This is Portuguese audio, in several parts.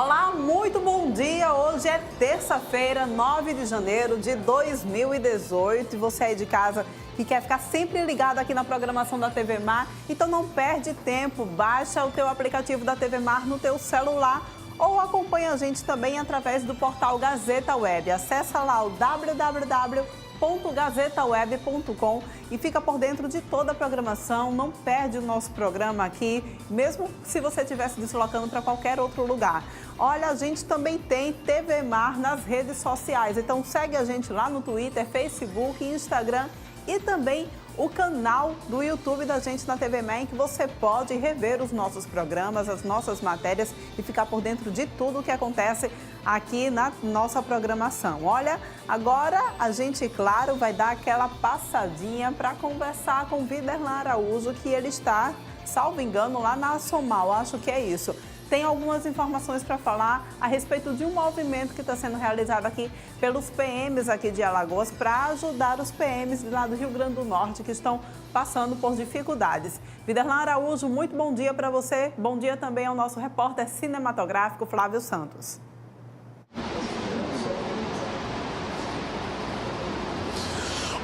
Olá, muito bom dia! Hoje é terça-feira, 9 de janeiro de 2018 e você aí de casa que quer ficar sempre ligado aqui na programação da TV Mar, então não perde tempo, baixa o teu aplicativo da TV Mar no teu celular ou acompanha a gente também através do portal Gazeta Web. Acesse lá o www.gazetaweb.com e fica por dentro de toda a programação, não perde o nosso programa aqui, mesmo se você estiver se deslocando para qualquer outro lugar. Olha, a gente também tem TV Mar nas redes sociais, então segue a gente lá no Twitter, Facebook, Instagram e também o canal do YouTube da gente na TV Mar, em que você pode rever os nossos programas, as nossas matérias e ficar por dentro de tudo o que acontece aqui na nossa programação. Olha, agora a gente, claro, vai dar aquela passadinha para conversar com o Viderlan Araújo, que ele está, salvo engano, lá na Assomal, acho que é isso. Tem algumas informações para falar a respeito de um movimento que está sendo realizado aqui pelos PMs aqui de Alagoas para ajudar os PMs lá do Rio Grande do Norte que estão passando por dificuldades. Viderlan Araújo, muito bom dia para você. Bom dia também ao nosso repórter cinematográfico Flávio Santos.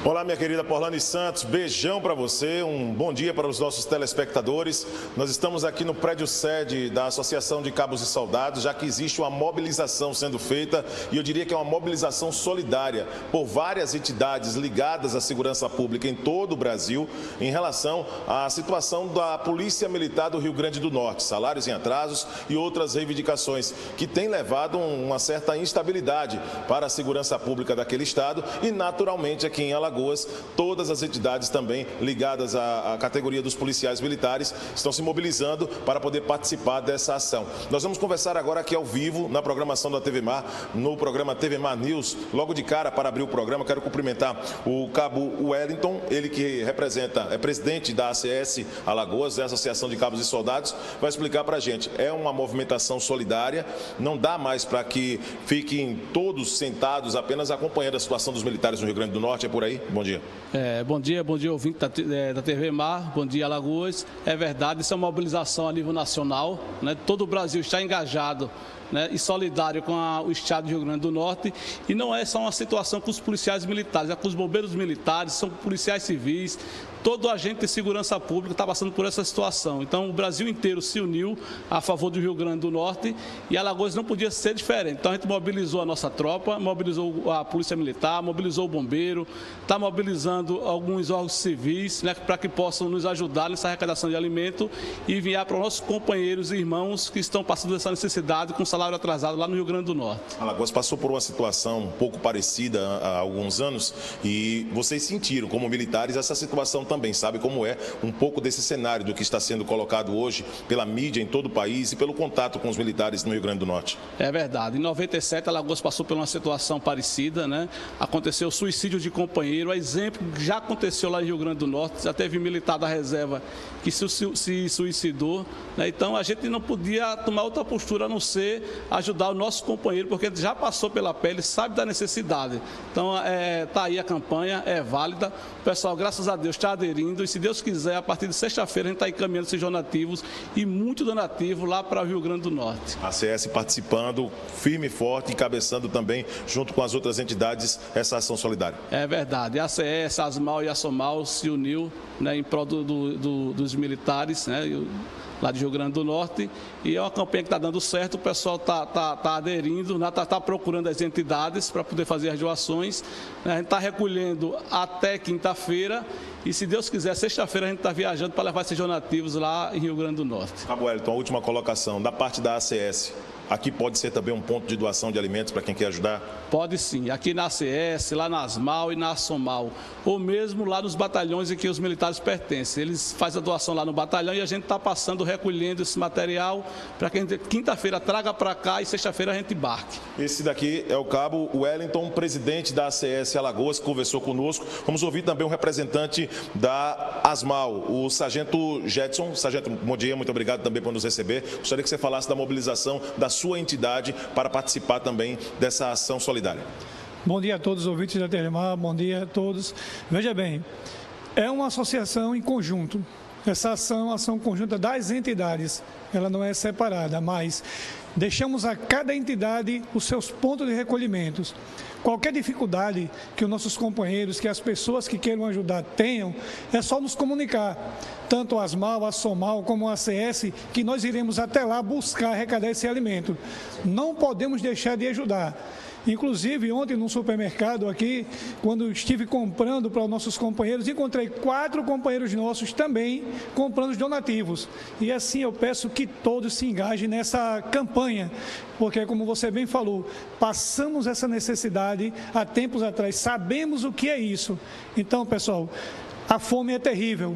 Olá, minha querida Porlane Santos, beijão para você, um bom dia para os nossos telespectadores. Nós estamos aqui no prédio sede da Associação de Cabos e Soldados, já que existe uma mobilização sendo feita, e eu diria que é uma mobilização solidária por várias entidades ligadas à segurança pública em todo o Brasil, em relação à situação da Polícia Militar do Rio Grande do Norte, salários em atrasos e outras reivindicações que têm levado uma certa instabilidade para a segurança pública daquele estado e, naturalmente, aqui em Alagoas, todas as entidades também ligadas à categoria dos policiais militares estão se mobilizando para poder participar dessa ação. Nós vamos conversar agora aqui ao vivo na programação da TV Mar, no programa TV Mar News. Logo de cara, para abrir o programa, quero cumprimentar o Cabo Wellington, ele que representa, é presidente da ACS Alagoas, a Associação de Cabos e Soldados, vai explicar para a gente. É uma movimentação solidária, não dá mais para que fiquem todos sentados apenas acompanhando a situação dos militares no Rio Grande do Norte, é por aí? Bom dia. Bom dia, ouvinte da TV Mar, bom dia, Alagoas. É verdade, isso é uma mobilização a nível nacional, né? Todo o Brasil está engajado, né, e solidário com o Estado do Rio Grande do Norte, e não é só uma situação com os policiais militares, é com os bombeiros militares, são policiais civis, todo agente de segurança pública está passando por essa situação. Então, o Brasil inteiro se uniu a favor do Rio Grande do Norte e Alagoas não podia ser diferente. Então, a gente mobilizou a nossa tropa, mobilizou a Polícia Militar, mobilizou o bombeiro, está mobilizando alguns órgãos civis, né, para que possam nos ajudar nessa arrecadação de alimento e enviar para os nossos companheiros e irmãos que estão passando essa necessidade com salário atrasado lá no Rio Grande do Norte. Alagoas passou por uma situação um pouco parecida há alguns anos e vocês sentiram, como militares, essa situação também, sabe como é um pouco desse cenário do que está sendo colocado hoje pela mídia em todo o país e pelo contato com os militares no Rio Grande do Norte. É verdade. Em 97, Alagoas passou por uma situação parecida, né? Aconteceu suicídio de companheiro, exemplo já aconteceu lá em Rio Grande do Norte, já teve militar da reserva que se suicidou, né? Então a gente não podia tomar outra postura a não ser ajudar o nosso companheiro, porque ele já passou pela pele, sabe da necessidade. Então está aí a campanha, é válida, o pessoal, graças a Deus, está aderindo e, se Deus quiser, a partir de sexta-feira a gente está encaminhando esses donativos e muito donativo lá para o Rio Grande do Norte. A CS participando firme e forte, encabeçando também, junto com as outras entidades, essa ação solidária. É verdade. A CS, a ASMAL e a Assomal se uniu, né, em prol dos militares, né, lá de Rio Grande do Norte, e é uma campanha que está dando certo, o pessoal está aderindo, está procurando as entidades para poder fazer as doações, né? A gente está recolhendo até quinta-feira e, se Deus quiser, sexta-feira a gente está viajando para levar esses donativos lá em Rio Grande do Norte. Cabo Wellington, a última colocação, da parte da ACS, aqui pode ser também um ponto de doação de alimentos para quem quer ajudar? Pode sim, aqui na ACS, lá na ASMAL e na Assomal, ou mesmo lá nos batalhões em que os militares pertencem. Eles fazem a doação lá no batalhão e a gente está passando, recolhendo esse material para que a gente, quinta-feira, traga para cá e sexta-feira a gente embarque. Esse daqui é o Cabo Wellington, presidente da ACS Alagoas, que conversou conosco. Vamos ouvir também um representante da ASMAL, o Sargento Jetson. Sargento, bom dia, muito obrigado também por nos receber. Gostaria que você falasse da mobilização da sua entidade para participar também dessa ação solidária. Bom dia a todos os ouvintes da Telemar, bom dia a todos. Veja bem, é uma associação em conjunto. Essa ação conjunta das entidades, ela não é separada, mas deixamos a cada entidade os seus pontos de recolhimentos. Qualquer dificuldade que os nossos companheiros, que as pessoas que queiram ajudar tenham, é só nos comunicar. Tanto a ASMAL, a SOMAL como a ACS, que nós iremos até lá buscar arrecadar esse alimento. Não podemos deixar de ajudar. Inclusive, ontem no supermercado aqui, quando estive comprando para os nossos companheiros, encontrei 4 companheiros nossos também comprando os donativos. E assim eu peço que todos se engajem nessa campanha, porque, como você bem falou, passamos essa necessidade há tempos atrás, sabemos o que é isso. Então, pessoal, a fome é terrível.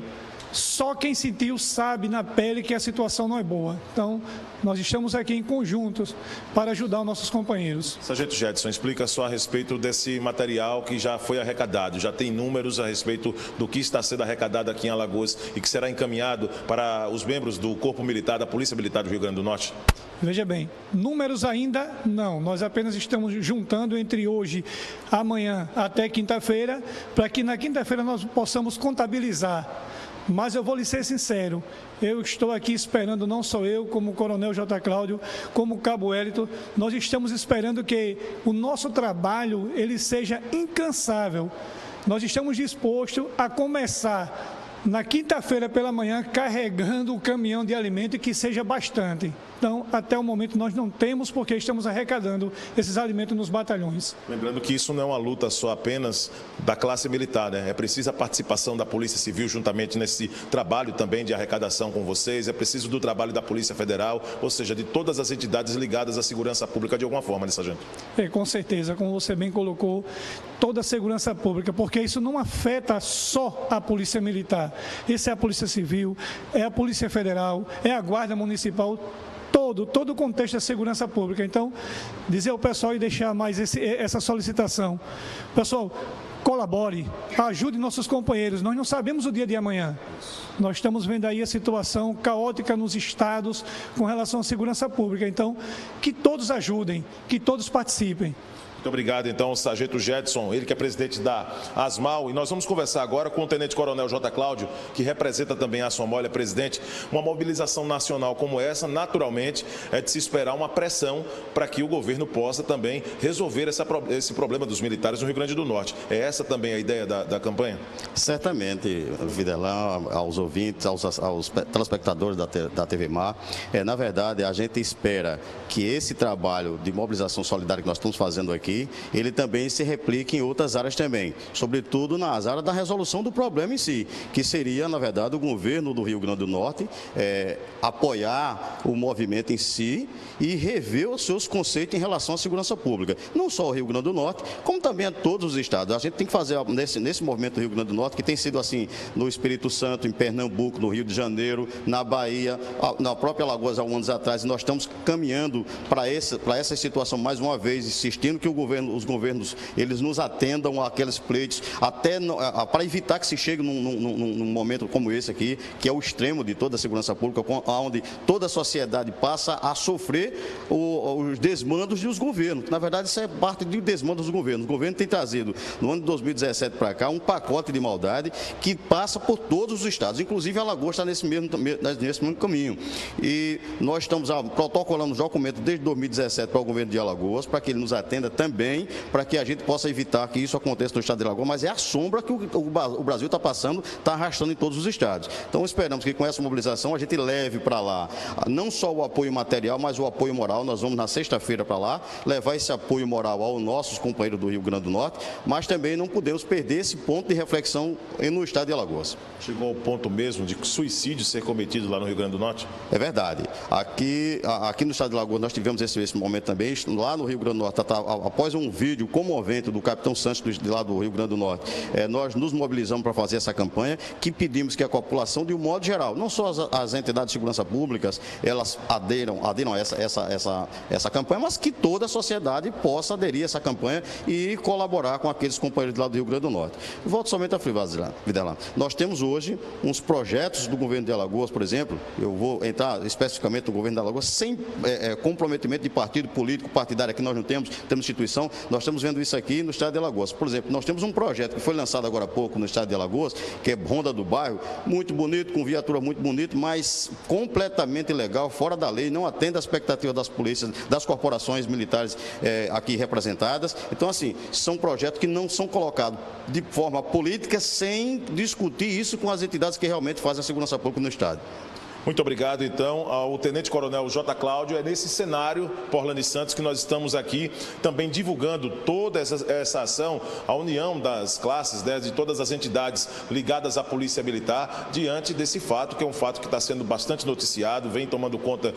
Só quem sentiu sabe na pele que a situação não é boa. Então, nós estamos aqui em conjuntos para ajudar os nossos companheiros. Sargento Jedson, explica só a respeito desse material que já foi arrecadado. Já tem números a respeito do que está sendo arrecadado aqui em Alagoas e que será encaminhado para os membros do Corpo Militar, da Polícia Militar do Rio Grande do Norte? Veja bem, números ainda não. Nós apenas estamos juntando entre hoje, amanhã até quinta-feira, para que na quinta-feira nós possamos contabilizar. Mas eu vou lhe ser sincero, eu estou aqui esperando, não só eu, como o Coronel J. Cláudio, como o Cabo Hélito, nós estamos esperando que o nosso trabalho ele seja incansável. Nós estamos dispostos a começar na quinta-feira pela manhã carregando o caminhão de alimento e que seja bastante. Então, até o momento, nós não temos porque estamos arrecadando esses alimentos nos batalhões. Lembrando que isso não é uma luta só apenas da classe militar, né? É preciso a participação da Polícia Civil juntamente nesse trabalho também de arrecadação com vocês, é preciso do trabalho da Polícia Federal, ou seja, de todas as entidades ligadas à segurança pública de alguma forma, né, sargento? Com certeza, como você bem colocou, toda a segurança pública, porque isso não afeta só a Polícia Militar, isso é a Polícia Civil, é a Polícia Federal, é a Guarda Municipal, todo o contexto da segurança pública. Então, dizer ao pessoal e deixar mais essa solicitação. Pessoal, colabore, ajude nossos companheiros. Nós não sabemos o dia de amanhã. Nós estamos vendo aí a situação caótica nos estados com relação à segurança pública. Então, que todos ajudem, que todos participem. Muito obrigado, então, Sargento Jedson, ele que é presidente da ASMAL, e nós vamos conversar agora com o Tenente Coronel J. Cláudio, que representa também a SOMAL, ele é presidente. Uma mobilização nacional como essa, naturalmente, é de se esperar uma pressão para que o governo possa também resolver esse problema dos militares no Rio Grande do Norte. É essa também a ideia da campanha? Certamente, Videlão, aos ouvintes, aos telespectadores da TV Mar, na verdade, a gente espera que esse trabalho de mobilização solidária que nós estamos fazendo aqui, ele também se replica em outras áreas também, sobretudo nas áreas da resolução do problema em si, que seria, na verdade, o governo do Rio Grande do Norte apoiar o movimento em si e rever os seus conceitos em relação à segurança pública. Não só o Rio Grande do Norte, como também a todos os estados. A gente tem que fazer nesse movimento do Rio Grande do Norte, que tem sido assim no Espírito Santo, em Pernambuco, no Rio de Janeiro, na Bahia, na própria Alagoas há anos atrás, e nós estamos caminhando para essa situação mais uma vez, insistindo que os governos eles nos atendam àqueles pleitos, até para evitar que se chegue num momento como esse aqui, que é o extremo de toda a segurança pública, onde toda a sociedade passa a sofrer os desmandos dos governos. Na verdade, isso é parte do desmando dos governos. O governo tem trazido, no ano de 2017 para cá, um pacote de maldade que passa por todos os estados, inclusive Alagoas está nesse mesmo caminho. E nós estamos protocolando os documentos desde 2017 para o governo de Alagoas, para que ele nos atenda também, para que a gente possa evitar que isso aconteça no estado de Alagoas, mas é a sombra que o Brasil está passando, está arrastando em todos os estados. Então, esperamos que com essa mobilização a gente leve para lá não só o apoio material, mas o apoio moral. Nós vamos na sexta-feira para lá, levar esse apoio moral aos nossos companheiros do Rio Grande do Norte, mas também não podemos perder esse ponto de reflexão no estado de Alagoas. Chegou ao ponto mesmo de suicídio ser cometido lá no Rio Grande do Norte? É verdade. Aqui no estado de Alagoas nós tivemos esse momento também, lá no Rio Grande do Norte, após um vídeo comovente do capitão Santos de lá do Rio Grande do Norte, nós nos mobilizamos para fazer essa campanha, que pedimos que a população, de um modo geral, não só as entidades de segurança públicas, elas aderam a essa campanha, mas que toda a sociedade possa aderir a essa campanha e colaborar com aqueles companheiros de lá do Rio Grande do Norte. Volto somente a Videlão. Nós temos hoje uns projetos do governo de Alagoas, por exemplo, eu vou entrar especificamente no governo de Alagoas, sem comprometimento de partido político, partidário, aqui nós não temos instituição destruição. Nós estamos vendo isso aqui no estado de Alagoas. Por exemplo, nós temos um projeto que foi lançado agora há pouco no estado de Alagoas, que é Ronda do Bairro, muito bonito, com viatura muito bonito, mas completamente ilegal, fora da lei, não atende às expectativas das polícias, das corporações militares aqui representadas. Então, assim, são projetos que não são colocados de forma política sem discutir isso com as entidades que realmente fazem a segurança pública no estado. Muito obrigado, então, ao Tenente Coronel J. Cláudio. É nesse cenário, Porlane Santos, que nós estamos aqui também divulgando toda essa ação, a união das classes, né, de todas as entidades ligadas à Polícia Militar, diante desse fato, que é um fato que está sendo bastante noticiado, vem tomando conta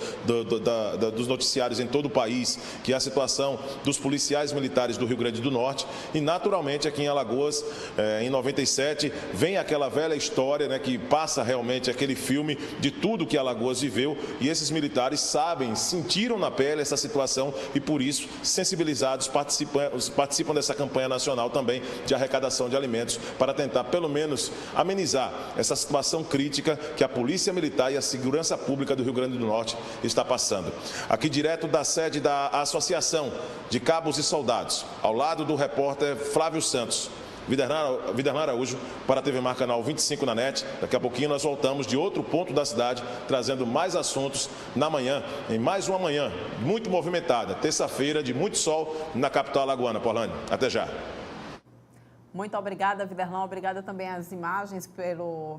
dos noticiários em todo o país, que é a situação dos policiais militares do Rio Grande do Norte. E, naturalmente, aqui em Alagoas, em 97, vem aquela velha história, né, que passa realmente aquele filme de tudo que Alagoas viveu, e esses militares sabem, sentiram na pele essa situação e, por isso, sensibilizados, participam dessa campanha nacional também de arrecadação de alimentos para tentar, pelo menos, amenizar essa situação crítica que a Polícia Militar e a Segurança Pública do Rio Grande do Norte está passando. Aqui direto da sede da Associação de Cabos e Soldados, ao lado do repórter Flávio Santos. Viderlan Araújo para a TV Mar Canal 25 na NET. Daqui a pouquinho nós voltamos de outro ponto da cidade, trazendo mais assuntos na manhã, em mais uma manhã muito movimentada, terça-feira de muito sol na capital alagoana. Porlane, até já. Muito obrigada, Viderlan. Obrigada também às imagens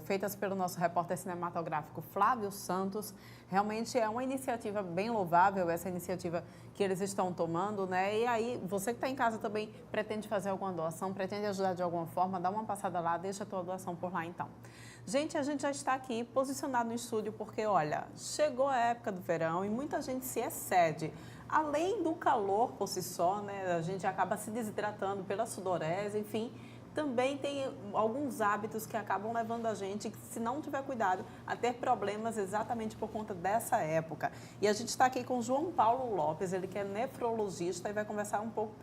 feitas pelo nosso repórter cinematográfico Flávio Santos. Realmente é uma iniciativa bem louvável, essa iniciativa que eles estão tomando, né? E aí, você que está em casa também pretende fazer alguma doação, pretende ajudar de alguma forma, dá uma passada lá, deixa a tua doação por lá então. Gente, a gente já está aqui posicionado no estúdio porque, olha, chegou a época do verão e muita gente se excede. Além do calor por si só, né, a gente acaba se desidratando pela sudorese, enfim, também tem alguns hábitos que acabam levando a gente, se não tiver cuidado, a ter problemas exatamente por conta dessa época. E a gente está aqui com o João Paulo Lopes, ele que é nefrologista e vai conversar um pouco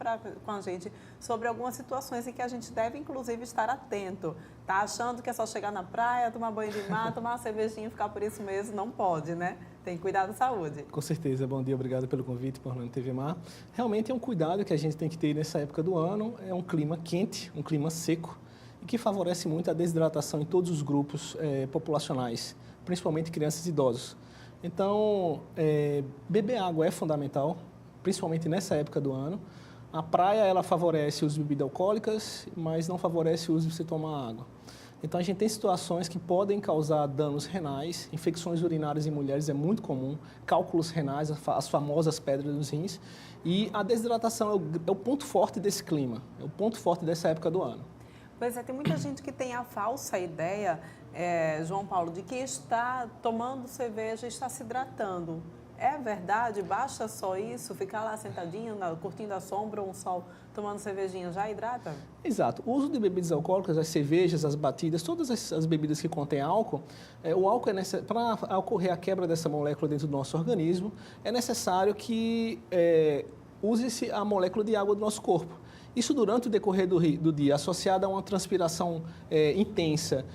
com a gente sobre algumas situações em que a gente deve, inclusive, estar atento. Tá achando que é só chegar na praia, tomar banho de mar, tomar uma cervejinha e ficar por isso mesmo? Não pode, né? Tem que cuidar da saúde. Com certeza. Bom dia, obrigado pelo convite, Porlane TV Mar. Realmente é um cuidado que a gente tem que ter nessa época do ano. É um clima quente, um clima seco, e que favorece muito a desidratação em todos os grupos populacionais, principalmente crianças e idosos. Então, beber água é fundamental, principalmente nessa época do ano. A praia, ela favorece o uso de bebidas alcoólicas, mas não favorece o uso de você tomar água. Então, a gente tem situações que podem causar danos renais, infecções urinárias em mulheres é muito comum, cálculos renais, as famosas pedras nos rins, e a desidratação é o ponto forte desse clima, é o ponto forte dessa época do ano. Pois é, tem muita gente que tem a falsa ideia, João Paulo, de que está tomando cerveja e está se hidratando. É verdade? Basta só isso? Ficar lá sentadinho, curtindo a sombra, um sol, tomando cervejinha, já hidrata? Exato. O uso de bebidas alcoólicas, as cervejas, as batidas, todas as bebidas que contêm álcool, o álcool é necessário, para ocorrer a quebra dessa molécula dentro do nosso organismo, é necessário que use-se a molécula de água do nosso corpo. Isso durante o decorrer do dia, associado a uma transpiração intensa,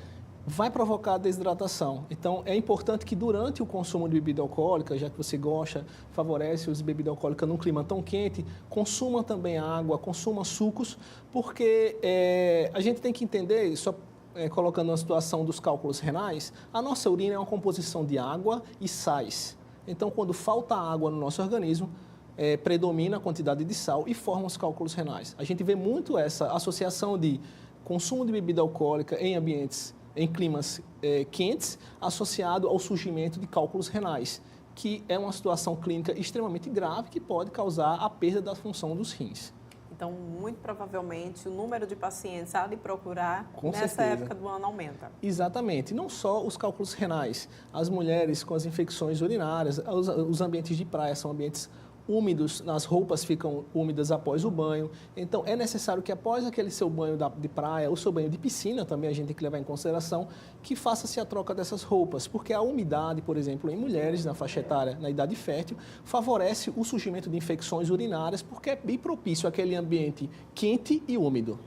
vai provocar desidratação. Então, é importante que durante o consumo de bebida alcoólica, já que você gosta, favorece o uso de bebida alcoólica num clima tão quente, consuma também água, consuma sucos, porque a gente tem que entender, só colocando na situação dos cálculos renais, a nossa urina é uma composição de água e sais. Então, quando falta água no nosso organismo, predomina a quantidade de sal e forma os cálculos renais. A gente vê muito essa associação de consumo de bebida alcoólica em climas quentes, associado ao surgimento de cálculos renais, que é uma situação clínica extremamente grave que pode causar a perda da função dos rins. Então, muito provavelmente, o número de pacientes a lhe procurar nessa época do ano aumenta. Exatamente. Não só os cálculos renais, as mulheres com as infecções urinárias, os ambientes de praia são ambientes úmidos, as roupas ficam úmidas após o banho. Então, é necessário que após aquele seu banho de praia, ou seu banho de piscina, também a gente tem que levar em consideração, que faça-se a troca dessas roupas, porque a umidade, por exemplo, em mulheres na faixa etária, na idade fértil, favorece o surgimento de infecções urinárias, porque é bem propício àquele ambiente quente e úmido.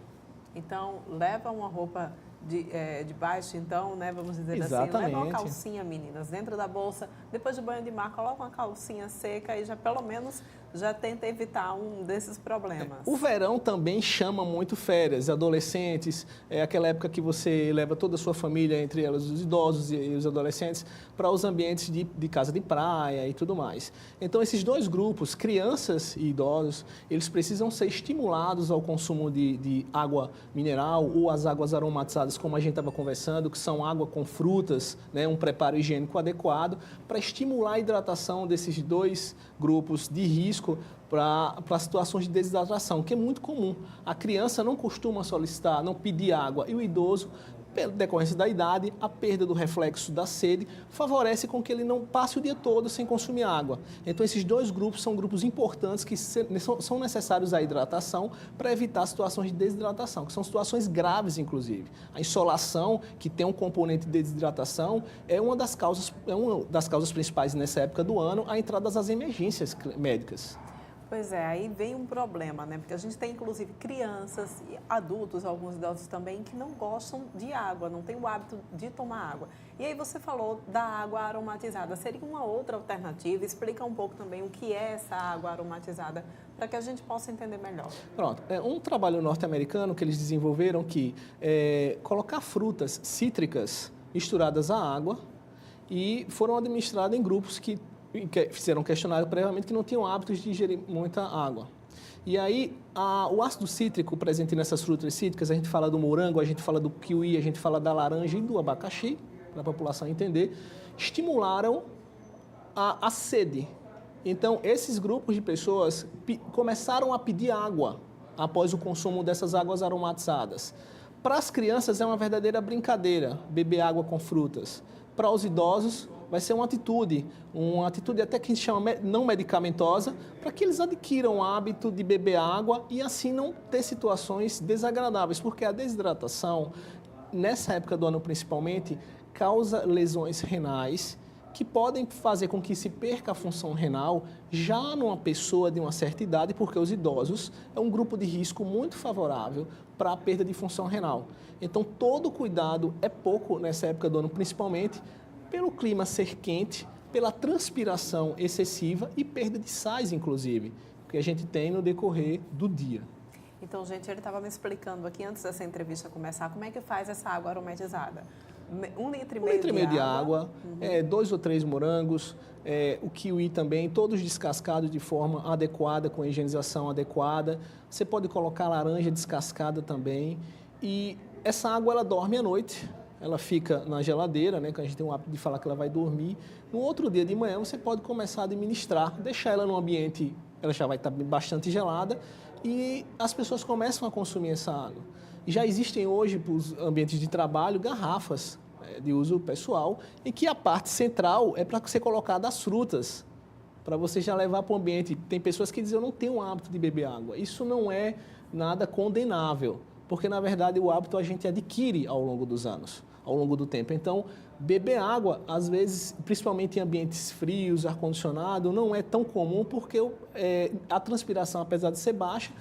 Então, leva uma roupa de baixo, então, né, vamos dizer Exatamente. assim, leva uma calcinha, meninas, dentro da bolsa, depois do banho de mar, coloca uma calcinha seca e já pelo menos já tenta evitar um desses problemas. O verão também chama muito férias, adolescentes, é aquela época que você leva toda a sua família, entre elas os idosos e os adolescentes, para os ambientes de casa de praia e tudo mais. Então, esses dois grupos, crianças e idosos, eles precisam ser estimulados ao consumo de água mineral ou as águas aromatizadas, como a gente estava conversando, que são água com frutas, né, um preparo higiênico adequado, para estimular a hidratação desses dois grupos de risco para situações de desidratação, que é muito comum. A criança não costuma solicitar, não pedir água, e o idoso, pela decorrência da idade, a perda do reflexo da sede favorece com que ele não passe o dia todo sem consumir água. Então, esses dois grupos são grupos importantes que são necessários à hidratação para evitar situações de desidratação, que são situações graves, inclusive. A insolação, que tem um componente de desidratação, é uma das causas principais nessa época do ano, a entrada das emergências médicas. Pois é, aí vem um problema, né? Porque a gente tem, inclusive, crianças e adultos, alguns idosos também, que não gostam de água, não têm o hábito de tomar água. E aí você falou da água aromatizada. Seria uma outra alternativa? Explica um pouco também o que é essa água aromatizada, para que a gente possa entender melhor. Pronto. É um trabalho norte-americano que eles desenvolveram que colocar frutas cítricas misturadas à água e foram administradas em grupos que fizeram um questionário previamente que não tinham hábitos de ingerir muita água. E aí, o ácido cítrico presente nessas frutas cítricas, a gente fala do morango, a gente fala do kiwi, a gente fala da laranja e do abacaxi, para a população entender, estimularam a sede. Então, esses grupos de pessoas começaram a pedir água após o consumo dessas águas aromatizadas. Para as crianças é uma verdadeira brincadeira beber água com frutas. Para os idosos, vai ser uma atitude até que a gente chama não medicamentosa, para que eles adquiram o hábito de beber água e assim não ter situações desagradáveis, porque a desidratação, nessa época do ano principalmente, causa lesões renais que podem fazer com que se perca a função renal já numa pessoa de uma certa idade, porque os idosos é um grupo de risco muito favorável para a perda de função renal. Então, todo cuidado é pouco nessa época do ano, principalmente pelo clima ser quente, pela transpiração excessiva e perda de sais, inclusive, que a gente tem no decorrer do dia. Então, gente, ele estava me explicando aqui, antes dessa entrevista começar, como é que faz essa água aromatizada. 1,5 litro de água, 2 ou 3 morangos, o kiwi também, todos descascados de forma adequada, com a higienização adequada. Você pode colocar laranja descascada também. E essa água, ela dorme à noite. Ela fica na geladeira, né, que a gente tem o hábito de falar que ela vai dormir. No outro dia de manhã, você pode começar a administrar, deixar ela num ambiente, ela já vai estar bastante gelada, e as pessoas começam a consumir essa água. E já existem hoje, para os ambientes de trabalho, garrafas de uso pessoal, em que a parte central é para você colocar das frutas, para você já levar para o ambiente. Tem pessoas que dizem, eu não tenho o hábito de beber água. Isso não é nada condenável, porque, na verdade, o hábito a gente adquire ao longo dos anos, ao longo do tempo. Então, beber água, às vezes, principalmente em ambientes frios, ar-condicionado, não é tão comum, porque a transpiração, apesar de ser baixa,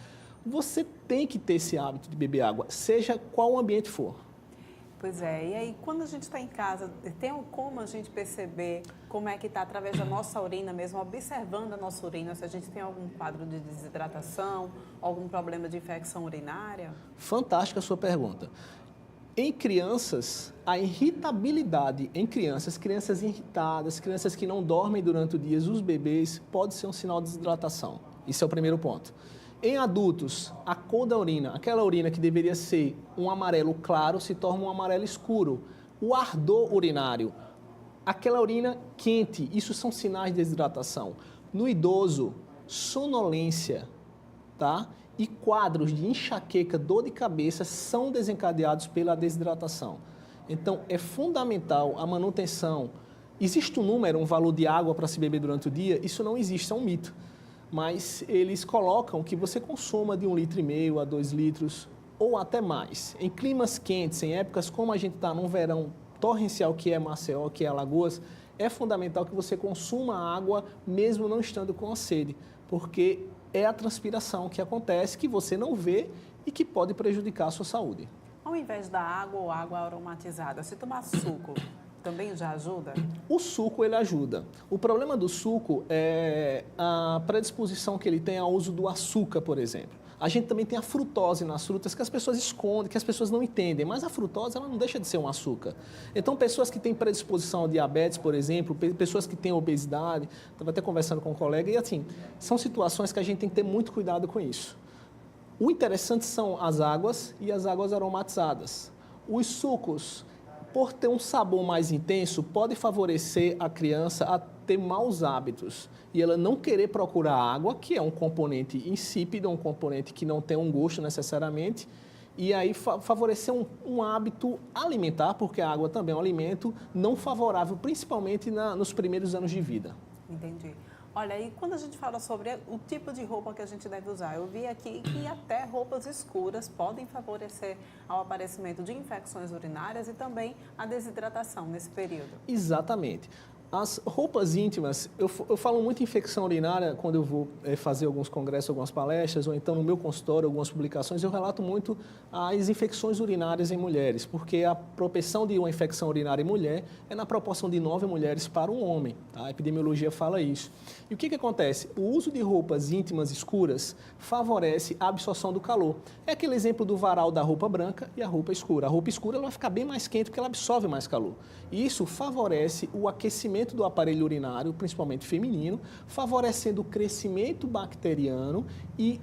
você tem que ter esse hábito de beber água, seja qual o ambiente for. Pois é, e aí quando a gente está em casa, tem como a gente perceber como é que está através da nossa urina mesmo, observando a nossa urina, se a gente tem algum quadro de desidratação, algum problema de infecção urinária? Fantástica a sua pergunta. Em crianças, a irritabilidade em crianças irritadas, crianças que não dormem durante o dia, os bebês, pode ser um sinal de desidratação. Isso é o primeiro ponto. Em adultos, a cor da urina, aquela urina que deveria ser um amarelo claro, se torna um amarelo escuro. O ardor urinário, aquela urina quente, isso são sinais de desidratação. No idoso, sonolência, tá? E quadros de enxaqueca, dor de cabeça são desencadeados pela desidratação. Então, é fundamental a manutenção. Existe um número, um valor de água para se beber durante o dia? Isso não existe, é um mito. Mas eles colocam que você consuma de 1,5 litro a 2 litros ou até mais. Em climas quentes, em épocas como a gente está num verão torrencial, que é Maceió, que é Alagoas, é fundamental que você consuma água mesmo não estando com a sede, porque é a transpiração que acontece, que você não vê e que pode prejudicar a sua saúde. Ao invés da água ou água aromatizada, se tomar suco, também já ajuda? O suco, ele ajuda. O problema do suco é a predisposição que ele tem ao uso do açúcar, por exemplo. A gente também tem a frutose nas frutas que as pessoas escondem, que as pessoas não entendem, mas a frutose ela não deixa de ser um açúcar. Então, pessoas que têm predisposição ao diabetes, por exemplo, pessoas que têm obesidade, estava até conversando com um colega, e assim, são situações que a gente tem que ter muito cuidado com isso. O interessante são as águas e as águas aromatizadas. Os sucos, por ter um sabor mais intenso, pode favorecer a criança a ter maus hábitos e ela não querer procurar água, que é um componente insípido, um componente que não tem um gosto necessariamente, e aí favorecer um hábito alimentar, porque a água também é um alimento não favorável, principalmente nos primeiros anos de vida. Entendi. Olha, e quando a gente fala sobre o tipo de roupa que a gente deve usar, eu vi aqui que até roupas escuras podem favorecer ao aparecimento de infecções urinárias e também a desidratação nesse período. Exatamente. As roupas íntimas, eu falo muito em infecção urinária quando eu vou fazer alguns congressos, algumas palestras, ou então no meu consultório, algumas publicações, eu relato muito as infecções urinárias em mulheres, porque a propensão de uma infecção urinária em mulher é na proporção de 9 mulheres para um homem. Tá? A epidemiologia fala isso. E o que acontece? O uso de roupas íntimas escuras favorece a absorção do calor. É aquele exemplo do varal da roupa branca e a roupa escura. A roupa escura ela vai ficar bem mais quente porque ela absorve mais calor. E isso favorece o aquecimento do aparelho urinário, principalmente feminino, favorecendo o crescimento bacteriano e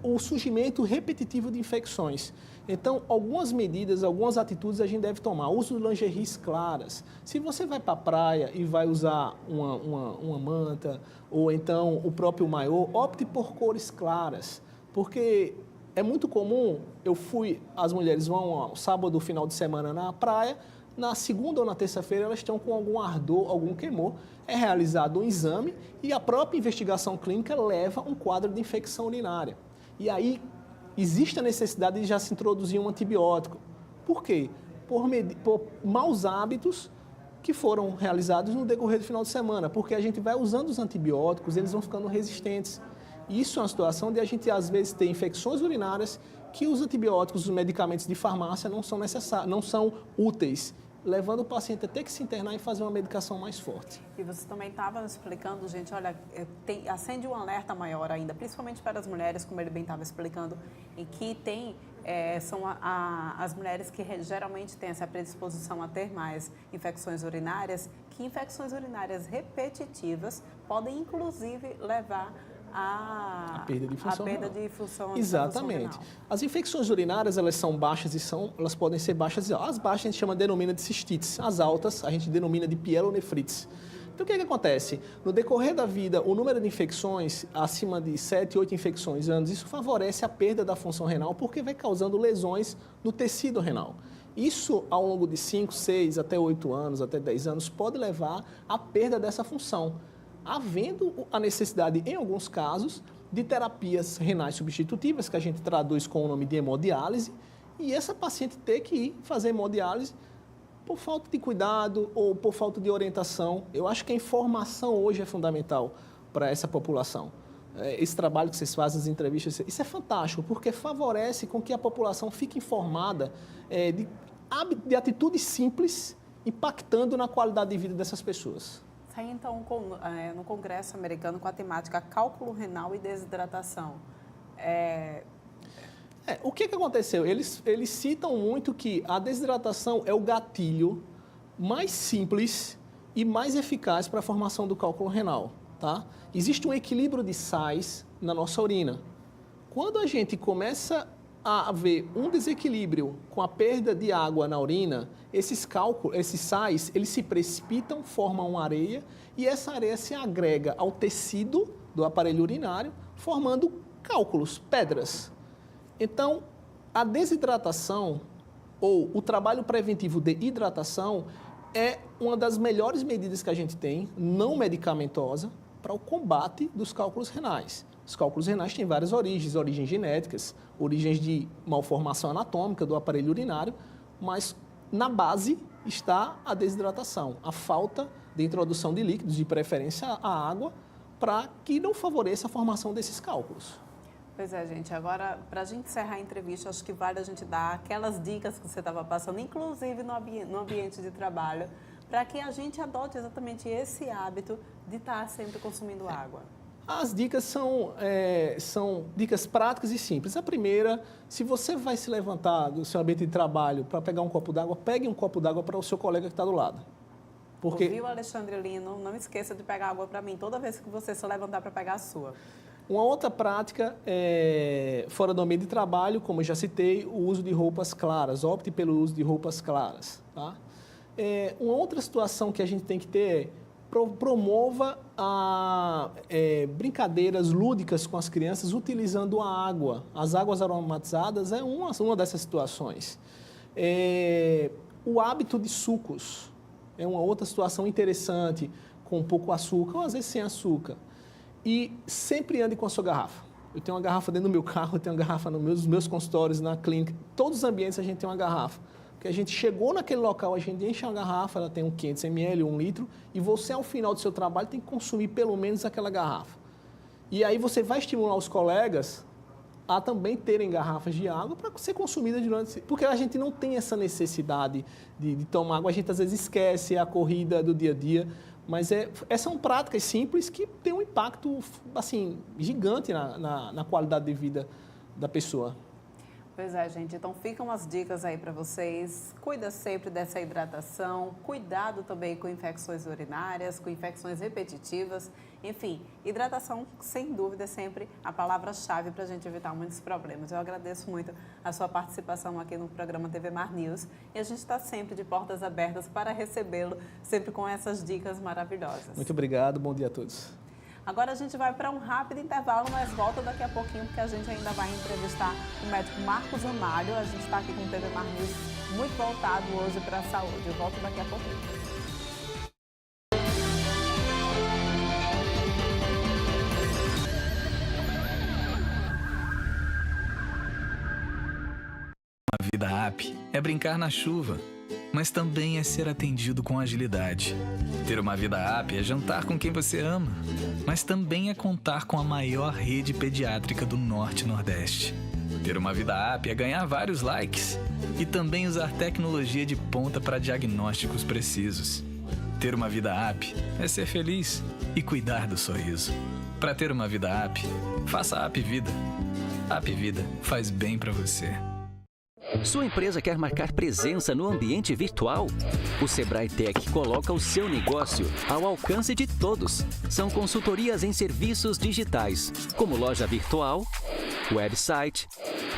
o surgimento repetitivo de infecções. Então, algumas medidas, algumas atitudes a gente deve tomar. O uso de lingeries claras. Se você vai para a praia e vai usar uma manta ou então o próprio maiô, opte por cores claras, porque é muito comum, as mulheres vão ao sábado, final de semana na praia, na segunda ou na terça-feira elas estão com algum ardor, algum queimor, é realizado um exame e a própria investigação clínica leva um quadro de infecção urinária. E aí existe a necessidade de já se introduzir um antibiótico. Por quê? Por maus hábitos que foram realizados no decorrer do final de semana, porque a gente vai usando os antibióticos, eles vão ficando resistentes. Isso é uma situação de a gente, às vezes, ter infecções urinárias que os antibióticos, os medicamentos de farmácia não são necessários, não são úteis, levando o paciente a ter que se internar e fazer uma medicação mais forte. E você também estava explicando, gente, olha, acende um alerta maior ainda, principalmente para as mulheres, como ele bem estava explicando, em que são as mulheres que geralmente têm essa predisposição a ter mais infecções urinárias, que infecções urinárias repetitivas podem, inclusive, levar a perda de função. Exatamente. As infecções urinárias, elas são baixas elas podem ser baixas. As baixas a gente denomina de cistites. As altas a gente denomina de pielonefrites. Então, o que acontece? No decorrer da vida, o número de infecções, acima de 7, 8 infecções anos, isso favorece a perda da função renal, porque vai causando lesões no tecido renal. Isso, ao longo de 5, 6, até 8 anos, até 10 anos, pode levar à perda dessa função, havendo a necessidade, em alguns casos, de terapias renais substitutivas, que a gente traduz com o nome de hemodiálise, e essa paciente ter que ir fazer hemodiálise por falta de cuidado ou por falta de orientação. Eu acho que a informação hoje é fundamental para essa população. Esse trabalho que vocês fazem, as entrevistas, isso é fantástico, porque favorece com que a população fique informada de atitudes simples, impactando na qualidade de vida dessas pessoas. Sai então no Congresso Americano com a temática cálculo renal e desidratação. O que aconteceu? Eles citam muito que a desidratação é o gatilho mais simples e mais eficaz para a formação do cálculo renal. Tá? Existe um equilíbrio de sais na nossa urina. Quando a gente começa a ver um desequilíbrio com a perda de água na urina, esses sais, eles se precipitam, formam uma areia e essa areia se agrega ao tecido do aparelho urinário, formando cálculos, pedras. Então, a desidratação ou o trabalho preventivo de hidratação é uma das melhores medidas que a gente tem, não medicamentosa, para o combate dos cálculos renais. Os cálculos renais têm várias origens genéticas, origens de malformação anatômica do aparelho urinário, mas na base está a desidratação, a falta de introdução de líquidos, de preferência a água, para que não favoreça a formação desses cálculos. Pois é, gente. Agora, para a gente encerrar a entrevista, acho que vale a gente dar aquelas dicas que você estava passando, inclusive no ambiente de trabalho, para que a gente adote exatamente esse hábito de estar sempre consumindo água? As dicas são dicas práticas e simples. A primeira, se você vai se levantar do seu ambiente de trabalho para pegar um copo d'água, pegue um copo d'água para o seu colega que está do lado. Porque... Ouviu, Alexandre Lino? Não esqueça de pegar água para mim toda vez que você se levantar para pegar a sua. Uma outra prática, fora do ambiente de trabalho, como eu já citei, o uso de roupas claras. Opte pelo uso de roupas claras. Tá? Uma outra situação que a gente tem que ter é promova brincadeiras lúdicas com as crianças utilizando a água. As águas aromatizadas é uma dessas situações. O hábito de sucos é uma outra situação interessante, com pouco açúcar ou às vezes sem açúcar. E sempre ande com a sua garrafa. Eu tenho uma garrafa dentro do meu carro, eu tenho uma garrafa nos meus consultórios, na clínica. Todos os ambientes a gente tem uma garrafa. Porque a gente chegou naquele local, a gente enche uma garrafa, ela tem 500 ml, 1 litro, e você, ao final do seu trabalho, tem que consumir pelo menos aquela garrafa. E aí você vai estimular os colegas a também terem garrafas de água para ser consumida durante... Porque a gente não tem essa necessidade de tomar água, a gente às vezes esquece a corrida do dia a dia, mas são práticas simples que têm um impacto assim, gigante na qualidade de vida da pessoa. Pois é, gente. Então, ficam as dicas aí para vocês. Cuida sempre dessa hidratação. Cuidado também com infecções urinárias, com infecções repetitivas. Enfim, hidratação, sem dúvida, é sempre a palavra-chave para a gente evitar muitos problemas. Eu agradeço muito a sua participação aqui no programa TV Mar News. E a gente está sempre de portas abertas para recebê-lo, sempre com essas dicas maravilhosas. Muito obrigado. Bom dia a todos. Agora a gente vai para um rápido intervalo, mas volta daqui a pouquinho, porque a gente ainda vai entrevistar o médico Marcos Amalho. A gente está aqui com o TV Mar News muito voltado hoje para a saúde. Eu volto daqui a pouquinho. A vida app é brincar na chuva, mas também é ser atendido com agilidade. Ter uma vida app é jantar com quem você ama, mas também é contar com a maior rede pediátrica do Norte e Nordeste. Ter uma vida app é ganhar vários likes e também usar tecnologia de ponta para diagnósticos precisos. Ter uma vida app é ser feliz e cuidar do sorriso. Para ter uma vida app, faça a App Vida. A App Vida faz bem para você. Sua empresa quer marcar presença no ambiente virtual? O Sebrae Tech coloca o seu negócio ao alcance de todos. São consultorias em serviços digitais, como loja virtual, website,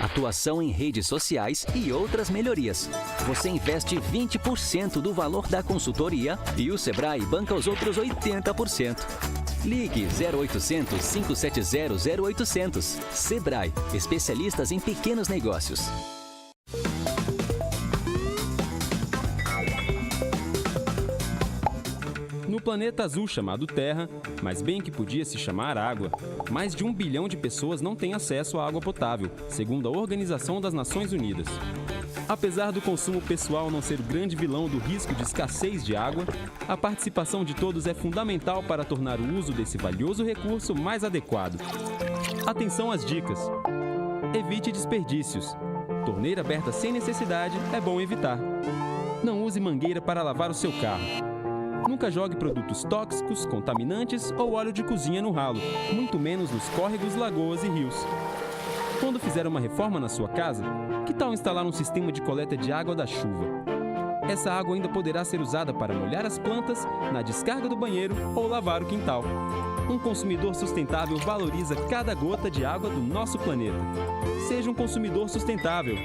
atuação em redes sociais e outras melhorias. Você investe 20% do valor da consultoria e o Sebrae banca os outros 80%. Ligue 0800 570 0800. Sebrae, especialistas em pequenos negócios. No planeta azul chamado Terra, mas bem que podia se chamar água, mais de 1 bilhão de pessoas não têm acesso à água potável, segundo a Organização das Nações Unidas. Apesar do consumo pessoal não ser o grande vilão do risco de escassez de água, a participação de todos é fundamental para tornar o uso desse valioso recurso mais adequado. Atenção às dicas. Evite desperdícios. Torneira aberta sem necessidade é bom evitar. Não use mangueira para lavar o seu carro. Nunca jogue produtos tóxicos, contaminantes ou óleo de cozinha no ralo, muito menos nos córregos, lagoas e rios. Quando fizer uma reforma na sua casa, que tal instalar um sistema de coleta de água da chuva? Essa água ainda poderá ser usada para molhar as plantas, na descarga do banheiro ou lavar o quintal. Um consumidor sustentável valoriza cada gota de água do nosso planeta. Seja um consumidor sustentável.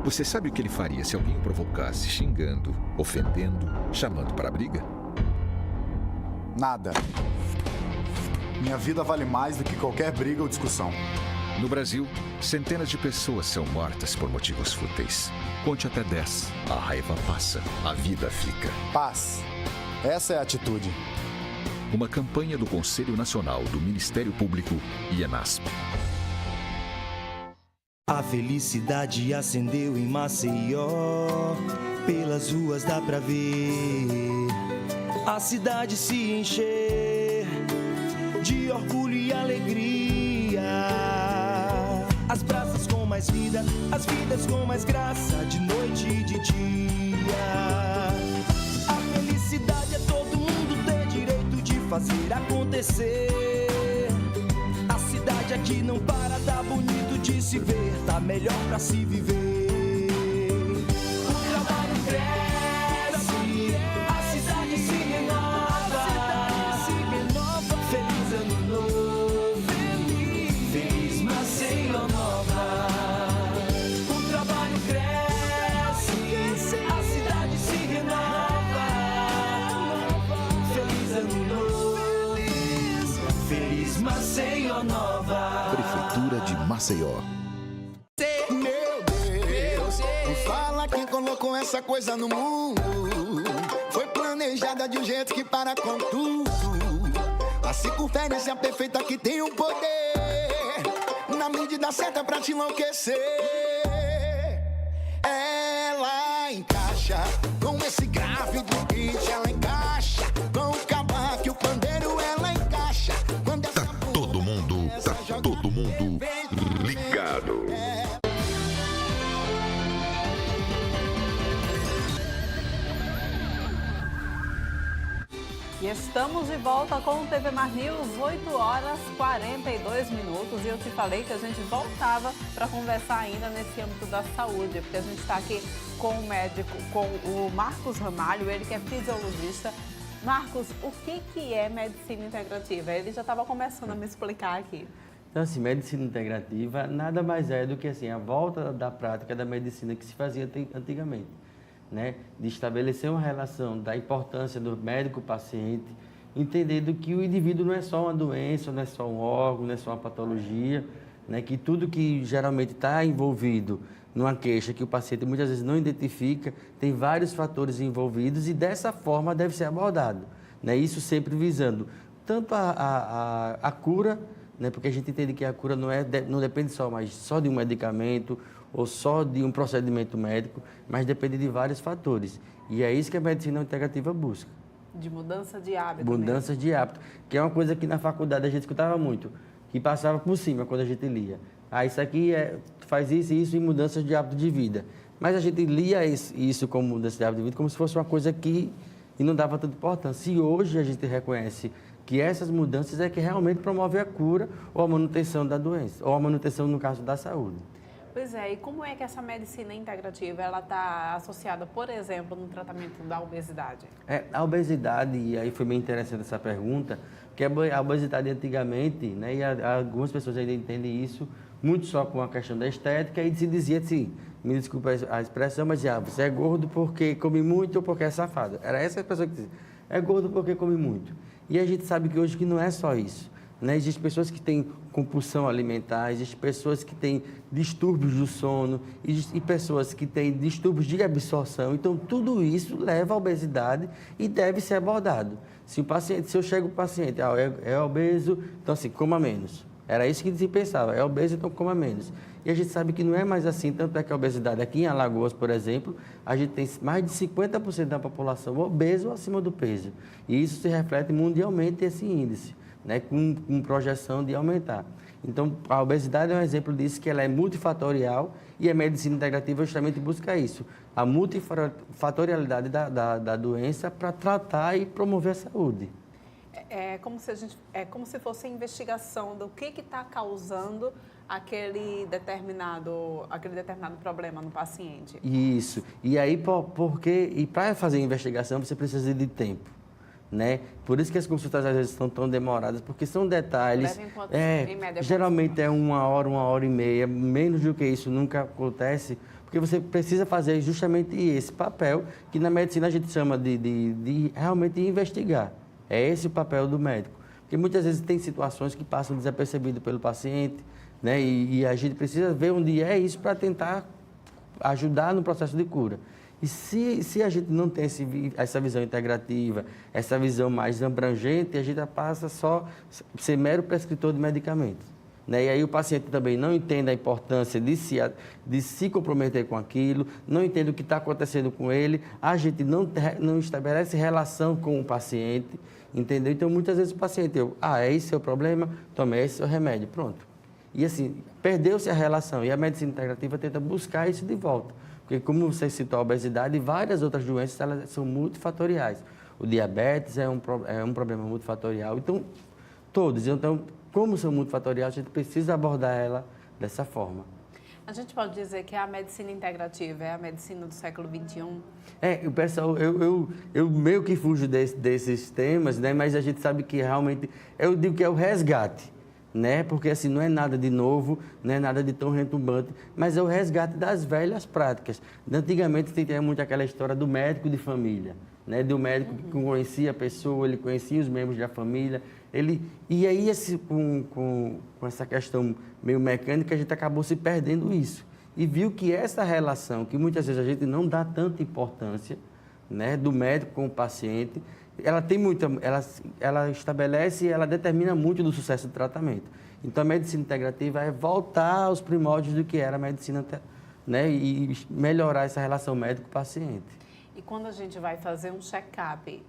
Você sabe o que ele faria se alguém o provocasse xingando, ofendendo, chamando para a briga? Nada. Minha vida vale mais do que qualquer briga ou discussão. No Brasil, centenas de pessoas são mortas por motivos fúteis. Conte até 10. A raiva passa, a vida fica. Paz. Essa é a atitude. Uma campanha do Conselho Nacional do Ministério Público e ENASP. A felicidade acendeu em Maceió, pelas ruas dá pra ver a cidade se encher de orgulho e alegria. As praças com mais vida, as vidas com mais graça, de noite e de dia. A felicidade é todo mundo ter direito de fazer acontecer. A cidade aqui não para, tá bonito de se ver, tá melhor pra se viver. O trabalho cresce, a cidade se renova. Feliz ano novo, feliz Maceió nova. O trabalho cresce, a cidade se renova. Feliz ano novo, feliz Maceió nova. Prefeitura de Maceió. Meu Deus, me fala quem colocou essa coisa no mundo. Foi planejada de um jeito que para com tudo. A circunferência perfeita que tem um poder, na medida certa pra te enlouquecer. Ela encaixa com esse grave do beat, ela encaixa com o cavaco e o pandeiro, ela encaixa. Quando essa Todo mundo ligado. E estamos de volta com o TV Mar News, 8 horas 42 minutos. E eu te falei que a gente voltava para conversar ainda nesse âmbito da saúde, porque a gente está aqui com o médico, com o Marcos Ramalho, ele que é fisiologista. Marcos, o que é medicina integrativa? Ele já estava começando a me explicar aqui. Então, assim, medicina integrativa nada mais é do que assim, a volta da prática da medicina que se fazia antigamente, né? De estabelecer uma relação da importância do médico-paciente, entendendo que o indivíduo não é só uma doença, não é só um órgão, não é só uma patologia, né? Que tudo que geralmente está envolvido numa queixa que o paciente muitas vezes não identifica, tem vários fatores envolvidos e dessa forma deve ser abordado, né? Isso sempre visando tanto a cura, né? Porque a gente entende que a cura não depende só de um medicamento ou só de um procedimento médico, mas depende de vários fatores. E é isso que a medicina integrativa busca. De mudança de hábito. Mudança mesmo. de hábito, que é uma coisa que na faculdade a gente escutava muito, que passava por cima quando a gente lia. Ah, isso aqui faz isso e isso em mudanças de hábito de vida. Mas a gente lia isso como mudança de hábito de vida como se fosse uma coisa que não dava tanta importância. E hoje a gente reconhece que essas mudanças é que realmente promovem a cura ou a manutenção da doença, ou a manutenção, no caso, da saúde. Pois é, e como é que essa medicina integrativa ela está associada, por exemplo, no tratamento da obesidade? A obesidade, e aí foi bem interessante essa pergunta, porque a obesidade antigamente, né, e algumas pessoas ainda entendem isso, muito só com a questão da estética, e se dizia assim, me desculpa a expressão, mas você é gordo porque come muito ou porque é safado. Era essa a expressão que dizia, é gordo porque come muito. E a gente sabe que hoje que não é só isso. Né? Existem pessoas que têm compulsão alimentar, existem pessoas que têm distúrbios do sono, e pessoas que têm distúrbios de absorção. Então, tudo isso leva à obesidade e deve ser abordado. Se eu chego para o paciente, é obeso, então assim, coma menos. Era isso que se pensava, é obeso, então coma menos. E a gente sabe que não é mais assim, tanto é que a obesidade aqui em Alagoas, por exemplo, a gente tem mais de 50% da população obesa ou acima do peso. E isso se reflete mundialmente esse índice, né, com projeção de aumentar. Então, a obesidade é um exemplo disso, que ela é multifatorial e a medicina integrativa justamente busca isso, a multifatorialidade da doença para tratar e promover a saúde. É como se fosse a investigação do que está causando aquele determinado problema no paciente. Isso. E aí, para fazer a investigação, você precisa de tempo. Né? Por isso que as consultas às vezes estão tão demoradas, porque são detalhes. Em média, geralmente é 1 hora e meia, menos do que isso nunca acontece, porque você precisa fazer justamente esse papel que na medicina a gente chama de realmente investigar. É esse o papel do médico. Porque muitas vezes tem situações que passam desapercebido pelo paciente, né? E a gente precisa ver onde é isso para tentar ajudar no processo de cura. E se a gente não tem essa visão integrativa, essa visão mais abrangente, a gente passa só a ser mero prescritor de medicamentos. Né? E aí o paciente também não entende a importância de se comprometer com aquilo, não entende o que está acontecendo com ele, a gente não estabelece relação com o paciente, entendeu? Então, muitas vezes o paciente, é esse seu problema, toma esse seu remédio, pronto. E assim, perdeu-se a relação e a medicina integrativa tenta buscar isso de volta. Porque, como você citou a obesidade, várias outras doenças elas são multifatoriais. O diabetes é um problema multifatorial. Então, todos. Então, como são multifatoriais, a gente precisa abordar ela dessa forma. A gente pode dizer que a medicina integrativa é a medicina do século XXI? O pessoal, eu meio que fujo desses temas, né? Mas a gente sabe que realmente, eu digo que é o resgate, né? Porque assim, não é nada de novo, não é nada de tão retumbante, mas é o resgate das velhas práticas. Antigamente, tinha muito aquela história do médico de família, né? Do médico que conhecia a pessoa, ele conhecia os membros da família, e aí, com essa questão meio mecânica, a gente acabou se perdendo isso. E viu que essa relação, que muitas vezes a gente não dá tanta importância, né, do médico com o paciente, ela tem muita, ela estabelece e ela determina muito do sucesso do tratamento. Então, a medicina integrativa é voltar aos primórdios do que era a medicina, né, e melhorar essa relação médico-paciente. E quando a gente vai fazer um check-up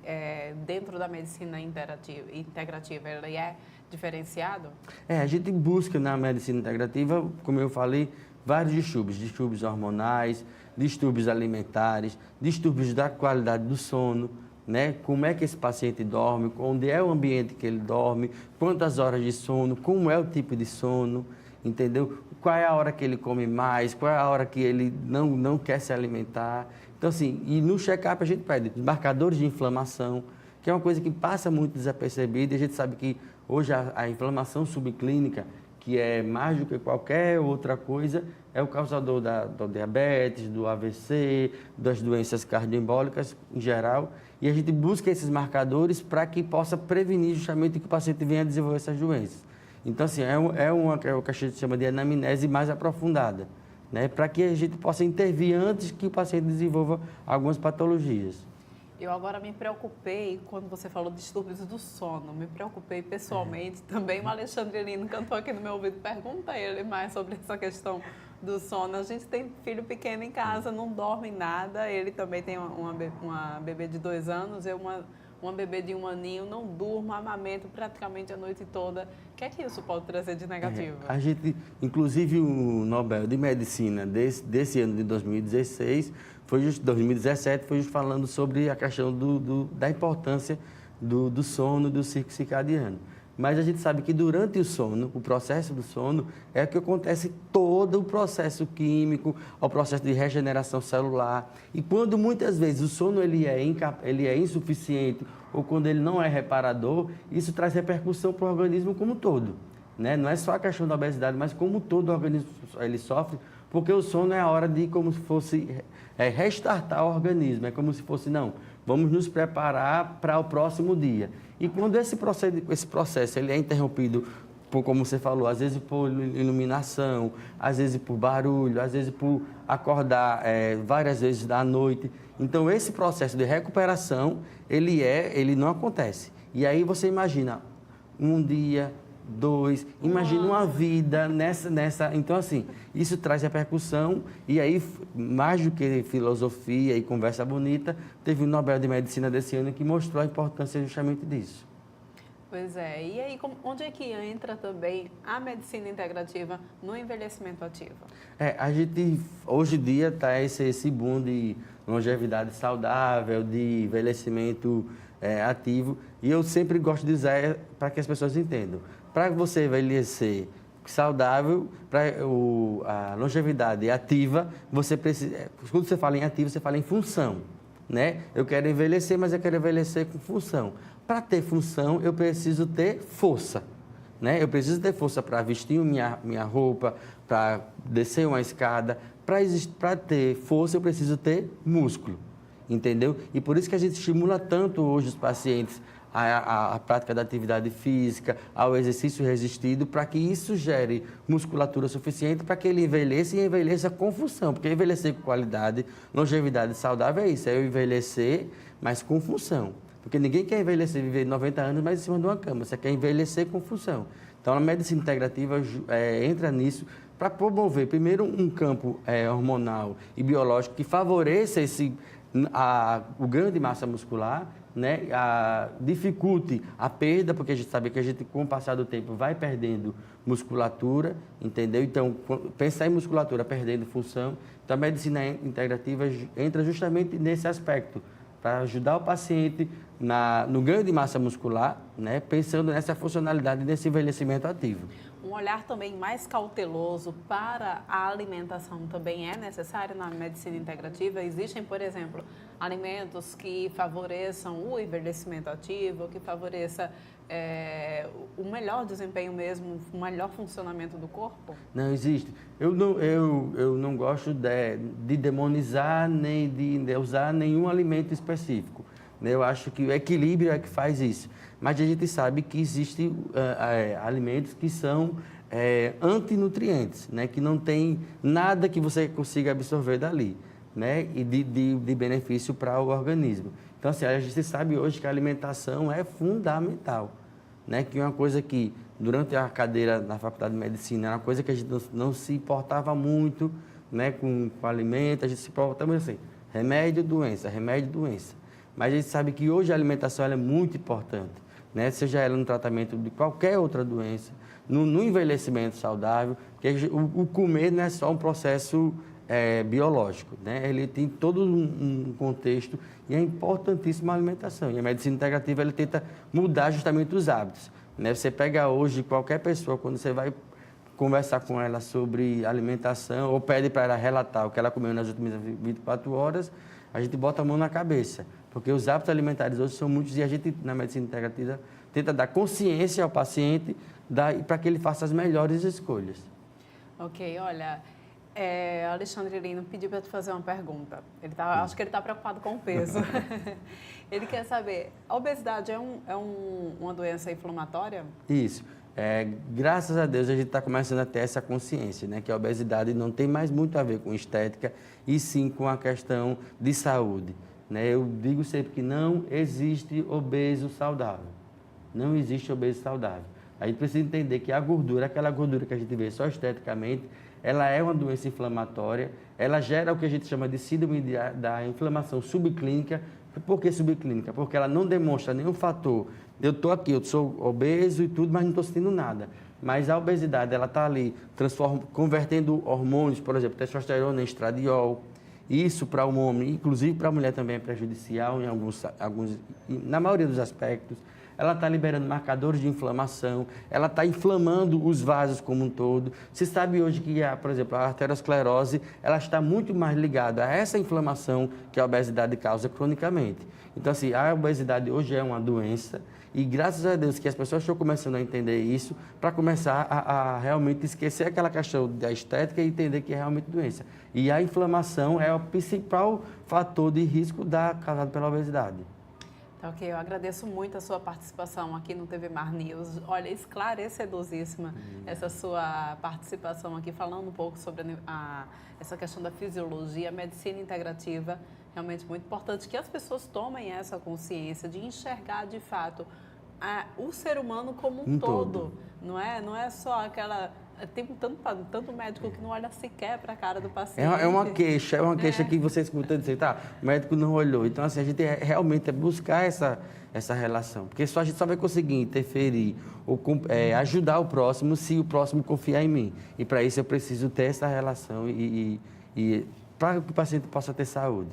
dentro da medicina integrativa, ele é diferenciado? A gente busca na medicina integrativa, como eu falei, vários distúrbios hormonais, distúrbios alimentares, distúrbios da qualidade do sono, né? Como é que esse paciente dorme, onde é o ambiente que ele dorme, quantas horas de sono, como é o tipo de sono, entendeu? Qual é a hora que ele come mais, qual é a hora que ele não quer se alimentar. Então, assim, e no check-up a gente pede os marcadores de inflamação, que é uma coisa que passa muito desapercebida, e a gente sabe que hoje a inflamação subclínica, que é mais do que qualquer outra coisa, é o causador do diabetes, do AVC, das doenças cardioembólicas em geral, e a gente busca esses marcadores para que possa prevenir justamente que o paciente venha a desenvolver essas doenças. Então, assim, é o que a gente chama de anamnese mais aprofundada, né, para que a gente possa intervir antes que o paciente desenvolva algumas patologias. Eu agora me preocupei, quando você falou de distúrbios do sono, me preocupei pessoalmente. Também o Alexandre Lino cantou aqui no meu ouvido, perguntei ele mais sobre essa questão do sono. A gente tem filho pequeno em casa, não dorme nada, ele também tem uma bebê de 2 anos, uma bebê de 1 aninho, não durmo, amamento praticamente a noite toda. O que é que isso pode trazer de negativo? A gente, inclusive o Nobel de Medicina desse ano de 2016, 2017, foi falando sobre a questão da importância do sono, do ciclo circadiano. Mas a gente sabe que durante o sono, o processo do sono, é que acontece todo o processo químico, o processo de regeneração celular. E quando muitas vezes o sono ele é insuficiente ou quando ele não é reparador, isso traz repercussão para o organismo como um todo, né? Não é só a questão da obesidade, mas como todo o organismo ele sofre, porque o sono é a hora de como se fosse restartar o organismo, é como se fosse, não, vamos nos preparar para o próximo dia. E quando esse processo ele é interrompido, como você falou, às vezes por iluminação, às vezes por barulho, às vezes por acordar várias vezes da noite. Então, esse processo de recuperação, ele não acontece. E aí você imagina 1 dia, 2, imagina uma vida nessa. Então, assim, isso traz repercussão. E aí, mais do que filosofia e conversa bonita, teve o Nobel de Medicina desse ano que mostrou a importância justamente disso. Pois é. E aí, onde é que entra também a medicina integrativa no envelhecimento ativo? A gente, hoje em dia, está esse boom de longevidade saudável, de envelhecimento ativo. E eu sempre gosto de usar para que as pessoas entendam. Para você envelhecer saudável, para a longevidade ativa, você precisa. Quando você fala em ativo, você fala em função, né? Eu quero envelhecer, mas eu quero envelhecer com função. Para ter função, eu preciso ter força, né? Eu preciso ter força para vestir minha roupa, para descer uma escada. Para ter força, eu preciso ter músculo, entendeu? E por isso que a gente estimula tanto hoje os pacientes a prática da atividade física, ao exercício resistido, para que isso gere musculatura suficiente para que ele envelheça e envelheça com função. Porque envelhecer com qualidade, longevidade saudável é isso, é eu envelhecer, mas com função. Porque ninguém quer envelhecer, viver 90 anos, mas em cima de uma cama, você quer envelhecer com função. Então, a medicina integrativa entra nisso para promover, primeiro, um campo hormonal e biológico que favoreça o ganho de massa muscular, né, dificulte a perda, porque a gente sabe que a gente, com o passar do tempo, vai perdendo musculatura, entendeu? Então, pensar em musculatura perdendo função, então a medicina integrativa entra justamente nesse aspecto, para ajudar o paciente no ganho de massa muscular, né, pensando nessa funcionalidade desse envelhecimento ativo. Um olhar também mais cauteloso para a alimentação também é necessário na medicina integrativa? Existem, por exemplo, alimentos que favoreçam o envelhecimento ativo, que favoreça o melhor desempenho mesmo, o melhor funcionamento do corpo? Não existe. Eu não gosto de demonizar nem de usar nenhum alimento específico. Eu acho que o equilíbrio é que faz isso. Mas a gente sabe que existem alimentos que são antinutrientes, né? Que não tem nada que você consiga absorver dali, né? E de benefício para o organismo. Então, assim, a gente sabe hoje que a alimentação é fundamental, né? Que é uma coisa que, durante a cadeira na Faculdade de Medicina, era uma coisa que a gente não se importava muito, né? Com alimento, a gente se importava assim, remédio, doença, remédio, doença. Mas a gente sabe que hoje a alimentação ela é muito importante, né? Seja ela no tratamento de qualquer outra doença, no envelhecimento saudável, porque o comer não é só um processo biológico, né? Ele tem todo um contexto e é importantíssima a alimentação. E a medicina integrativa ela tenta mudar justamente os hábitos, né? Você pega hoje qualquer pessoa, quando você vai conversar com ela sobre alimentação ou pede para ela relatar o que ela comeu nas últimas 24 horas, a gente bota a mão na cabeça. Porque os hábitos alimentares hoje são muitos e a gente, na medicina integrativa, tenta dar consciência ao paciente para que ele faça as melhores escolhas. Ok, olha, Alexandre Lino pediu para te fazer uma pergunta. Acho que ele está preocupado com o peso. Ele quer saber, a obesidade é uma doença inflamatória? Isso. Graças a Deus a gente está começando a ter essa consciência, né? Que a obesidade não tem mais muito a ver com estética e sim com a questão de saúde. Né? Eu digo sempre que não existe obeso saudável. Não existe obeso saudável. A gente precisa entender que a gordura, aquela gordura que a gente vê só esteticamente, ela é uma doença inflamatória, ela gera o que a gente chama de síndrome da inflamação subclínica. Por que subclínica? Porque ela não demonstra nenhum fator. Eu estou aqui, eu sou obeso e tudo, mas não estou sentindo nada. Mas a obesidade, ela está ali convertendo hormônios, por exemplo, testosterona em estradiol. Isso para um homem, inclusive para a mulher também é prejudicial na maioria dos aspectos. Ela está liberando marcadores de inflamação, ela está inflamando os vasos como um todo. Se sabe hoje que, por exemplo, a arteriosclerose, ela está muito mais ligada a essa inflamação que a obesidade causa cronicamente. Então, assim, a obesidade hoje é uma doença e graças a Deus que as pessoas estão começando a entender isso para começar a realmente esquecer aquela questão da estética e entender que é realmente doença. E a inflamação é o principal fator de risco causado pela obesidade. Tá, ok, eu agradeço muito a sua participação aqui no TV Mar News. Olha, esclarecedosíssima essa sua participação aqui, falando um pouco sobre essa questão da fisiologia, a medicina integrativa. Realmente muito importante que as pessoas tomem essa consciência de enxergar de fato o ser humano como um todo. Não é só aquela... Tem tanto médico que não olha sequer para a cara do paciente. É uma queixa que você escuta dizer, tá, o médico não olhou. Então, assim, a gente realmente buscar essa relação. Porque a gente só vai conseguir interferir ou ajudar o próximo se o próximo confiar em mim. E para isso eu preciso ter essa relação e para que o paciente possa ter saúde.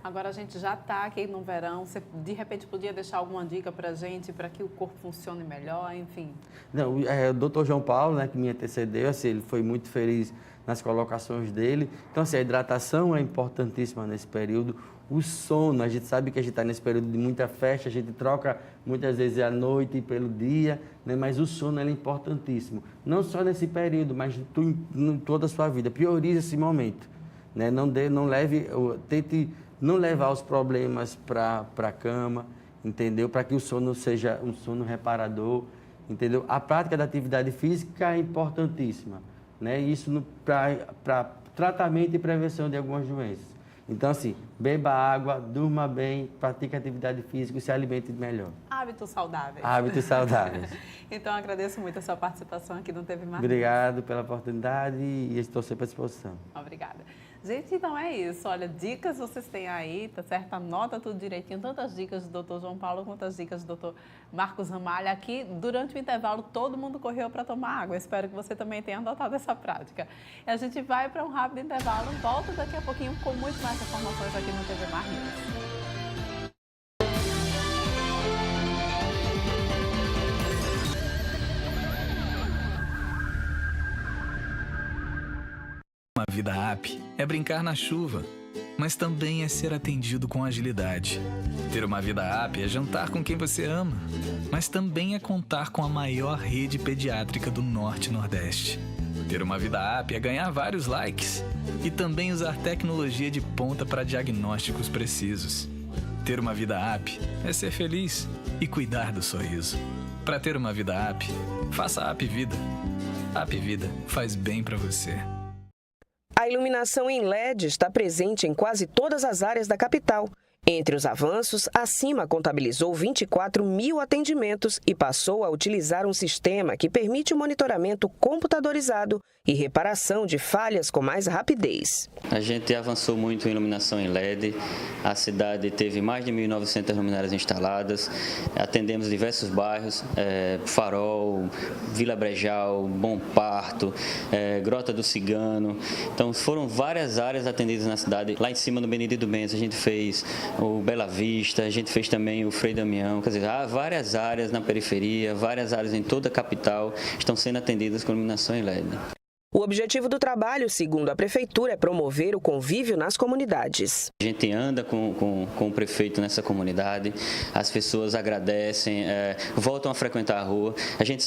Agora a gente já está aqui no verão, você de repente podia deixar alguma dica para a gente, para que o corpo funcione melhor, enfim? Não, o doutor João Paulo, né, que me antecedeu, assim, ele foi muito feliz nas colocações dele. Então, assim, a hidratação é importantíssima nesse período. O sono, a gente sabe que a gente está nesse período de muita festa, a gente troca muitas vezes a noite pelo dia, né, mas o sono é importantíssimo. Não só nesse período, mas em toda a sua vida. Priorize esse momento, né? Tente não levar os problemas para a cama, entendeu? Para que o sono seja um sono reparador, entendeu? A prática da atividade física é importantíssima, né? Isso para tratamento e prevenção de algumas doenças. Então, assim, beba água, durma bem, pratique atividade física e se alimente melhor. Hábitos saudáveis. Hábitos saudáveis. Então, agradeço muito a sua participação aqui no TV Mar. Obrigado pela oportunidade e estou sempre à disposição. Obrigada. Gente, então é isso. Olha, dicas vocês têm aí, tá certo? Anota tudo direitinho, tantas dicas do Dr. João Paulo quanto as dicas do Dr. Marcos Ramalho. Aqui, durante o intervalo, todo mundo correu para tomar água. Espero que você também tenha adotado essa prática. E a gente vai para um rápido intervalo, volta daqui a pouquinho com muito mais informações aqui no TV Mar News. Uma vida app é brincar na chuva, mas também é ser atendido com agilidade. Ter uma vida app é jantar com quem você ama, mas também é contar com a maior rede pediátrica do Norte e Nordeste. Ter uma vida app é ganhar vários likes e também usar tecnologia de ponta para diagnósticos precisos. Ter uma vida app é ser feliz e cuidar do sorriso. Para ter uma vida app, faça a App Vida. A App Vida faz bem para você. A iluminação em LED está presente em quase todas as áreas da capital. Entre os avanços, a Cima contabilizou 24 mil atendimentos e passou a utilizar um sistema que permite o monitoramento computadorizado e reparação de falhas com mais rapidez. A gente avançou muito em iluminação em LED, a cidade teve mais de 1.900 luminárias instaladas, atendemos diversos bairros, Farol, Vila Brejal, Bom Parto, Grota do Cigano. Então foram várias áreas atendidas na cidade. Lá em cima no Benedito Bento a gente fez o Bela Vista, a gente fez também o Frei Damião, quer dizer, há várias áreas na periferia, várias áreas em toda a capital estão sendo atendidas com iluminação em LED. O objetivo do trabalho, segundo a Prefeitura, é promover o convívio nas comunidades. A gente anda com o prefeito nessa comunidade, as pessoas agradecem, voltam a frequentar a rua. A gente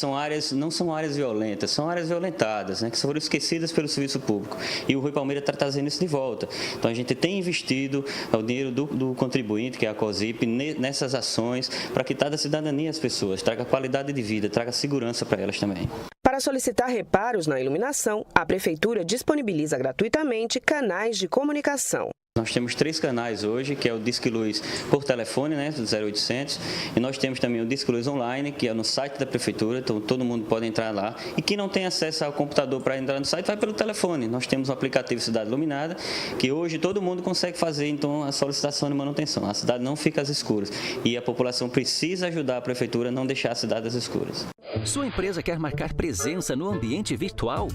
não são áreas violentas, são áreas violentadas, né, que foram esquecidas pelo serviço público. E o Rui Palmeira está trazendo isso de volta. Então a gente tem investido o dinheiro do contribuinte, que é a COSIP, nessas ações para quitar da cidadania as pessoas, traga qualidade de vida, traga segurança para elas também. Para solicitar reparos na iluminação, a Prefeitura disponibiliza gratuitamente canais de comunicação. Nós temos 3 canais hoje, que é o Disque Luz por telefone, né, do 0800, e nós temos também o Disque Luz online, que é no site da Prefeitura, então todo mundo pode entrar lá. E quem não tem acesso ao computador para entrar no site, vai pelo telefone. Nós temos o aplicativo Cidade Iluminada, que hoje todo mundo consegue fazer, então, a solicitação de manutenção. A cidade não fica às escuras e a população precisa ajudar a Prefeitura a não deixar a cidade às escuras. Sua empresa quer marcar presença no ambiente virtual?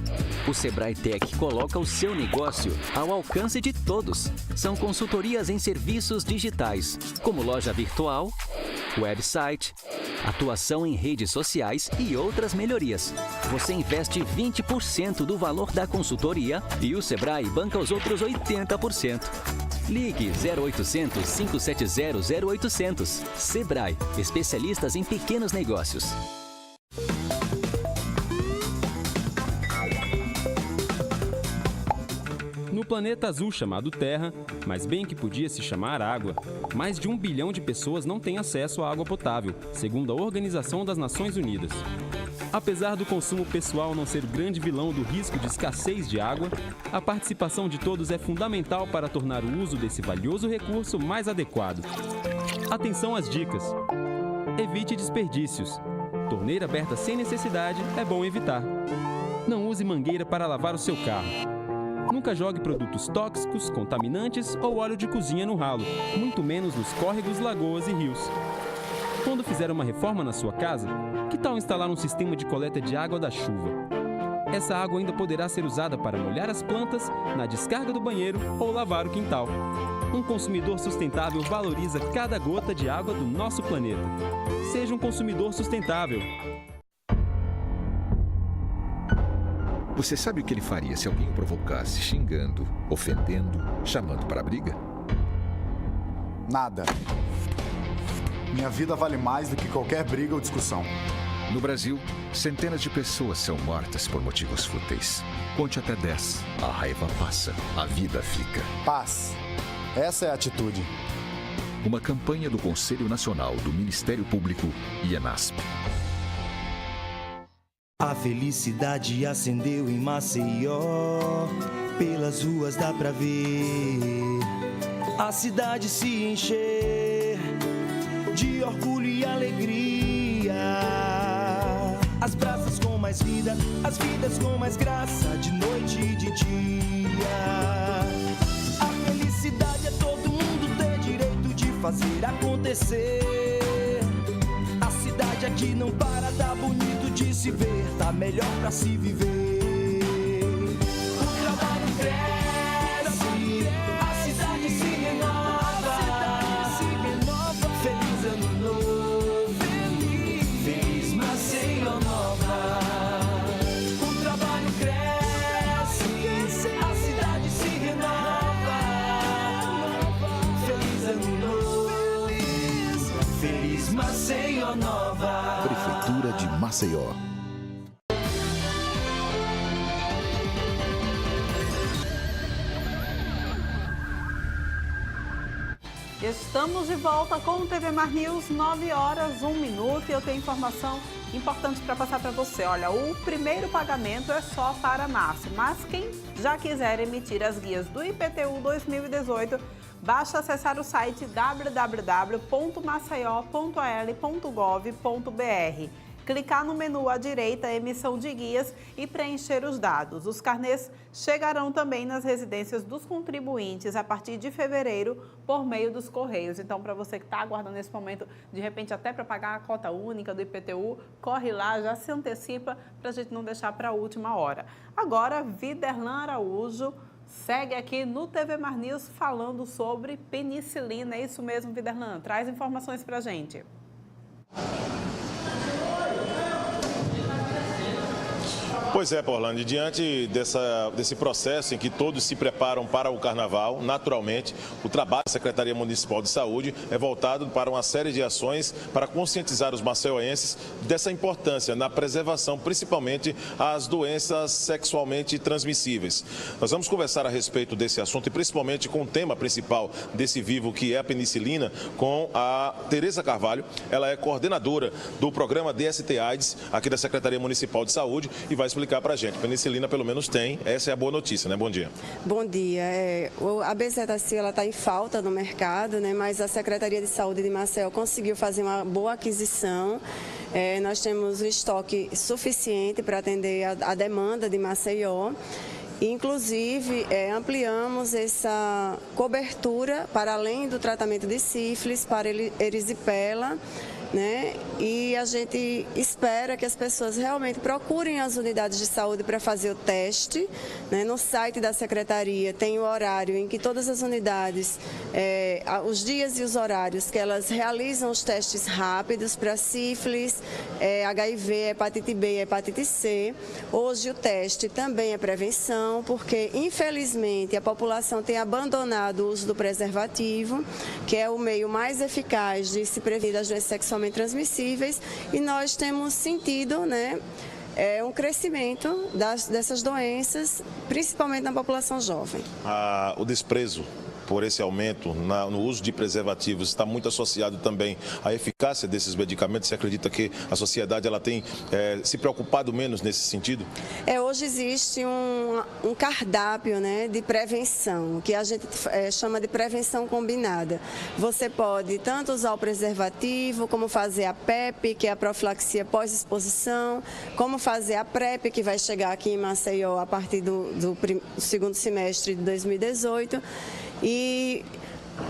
O Sebrae Tech coloca o seu negócio ao alcance de todos. São consultorias em serviços digitais, como loja virtual, website, atuação em redes sociais e outras melhorias. Você investe 20% do valor da consultoria e o Sebrae banca os outros 80%. Ligue 0800 570 0800. Sebrae, especialistas em pequenos negócios. No planeta azul chamado Terra, mas bem que podia se chamar água, mais de 1 bilhão de pessoas não têm acesso à água potável, segundo a Organização das Nações Unidas. Apesar do consumo pessoal não ser o grande vilão do risco de escassez de água, a participação de todos é fundamental para tornar o uso desse valioso recurso mais adequado. Atenção às dicas. Evite desperdícios. Torneira aberta sem necessidade é bom evitar. Não use mangueira para lavar o seu carro. Nunca jogue produtos tóxicos, contaminantes ou óleo de cozinha no ralo, muito menos nos córregos, lagoas e rios. Quando fizer uma reforma na sua casa, que tal instalar um sistema de coleta de água da chuva? Essa água ainda poderá ser usada para molhar as plantas, na descarga do banheiro ou lavar o quintal. Um consumidor sustentável valoriza cada gota de água do nosso planeta. Seja um consumidor sustentável. Você sabe o que ele faria se alguém o provocasse xingando, ofendendo, chamando para a briga? Nada. Minha vida vale mais do que qualquer briga ou discussão. No Brasil, centenas de pessoas são mortas por motivos fúteis. Conte até 10. A raiva passa, a vida fica. Paz. Essa é a atitude. Uma campanha do Conselho Nacional do Ministério Público e ENASP. A felicidade acendeu em Maceió, pelas ruas dá pra ver a cidade se encher de orgulho e alegria. As praças com mais vida, as vidas com mais graça, de noite e de dia. felicidade é todo mundo ter direito de fazer acontecer. A cidade aqui não para, tá bonito de se ver, tá melhor pra se viver. O trabalho cresce, a cidade se renova. Feliz ano novo, feliz Maceió nova. O trabalho cresce, a cidade se renova. Feliz ano novo, feliz Maceió nova. Prefeitura de Maceió. Estamos de volta com o TV Mar News, 9 horas, 1 minuto, e eu tenho informação importante para passar para você. Olha, o primeiro pagamento é só para março, mas quem já quiser emitir as guias do IPTU 2018, basta acessar o site www.maceió.al.gov.br. Clicar no menu à direita, emissão de guias, e preencher os dados. Os carnês chegarão também nas residências dos contribuintes a partir de fevereiro por meio dos Correios. Então, para você que está aguardando nesse momento, de repente até para pagar a cota única do IPTU, corre lá, já se antecipa para a gente não deixar para a última hora. Agora, Viderlan Araújo segue aqui no TV Mar News falando sobre penicilina. É isso mesmo, Viderlan? Traz informações para a gente. Pois é, Porlandi, diante desse processo em que todos se preparam para o Carnaval, naturalmente, o trabalho da Secretaria Municipal de Saúde é voltado para uma série de ações para conscientizar os maceioenses dessa importância na preservação, principalmente as doenças sexualmente transmissíveis. Nós vamos conversar a respeito desse assunto e principalmente com o tema principal desse vivo, que é a penicilina, com a Tereza Carvalho. Ela é coordenadora do programa DST-AIDS aqui da Secretaria Municipal de Saúde e vai explicar para a gente. Penicilina pelo menos tem, essa é a boa notícia, né? Bom dia. Bom dia. A bezetacil está em falta no mercado, né? Mas a Secretaria de Saúde de Maceió conseguiu fazer uma boa aquisição. Nós temos um estoque suficiente para atender a demanda de Maceió. Inclusive, ampliamos essa cobertura para além do tratamento de sífilis, para erisipela, né? E a gente espera que as pessoas realmente procurem as unidades de saúde para fazer o teste, né? No site da Secretaria tem o horário em que todas as unidades, os dias e os horários que elas realizam os testes rápidos para sífilis, HIV, hepatite B e hepatite C. Hoje o teste também é prevenção, porque infelizmente a população tem abandonado o uso do preservativo, que é o meio mais eficaz de se prevenir das doenças sexualmente transmissíveis, e nós temos sentido, né, um crescimento dessas doenças, principalmente na população jovem. O desprezo por esse aumento no uso de preservativos está muito associado também à eficácia desses medicamentos. Você acredita que a sociedade ela tem se preocupado menos nesse sentido? Hoje existe um cardápio, né, de prevenção, que a gente chama de prevenção combinada. Você pode tanto usar o preservativo, como fazer a PEP, que é a profilaxia pós-exposição, como fazer a PrEP, que vai chegar aqui em Maceió a partir do segundo semestre de 2018. E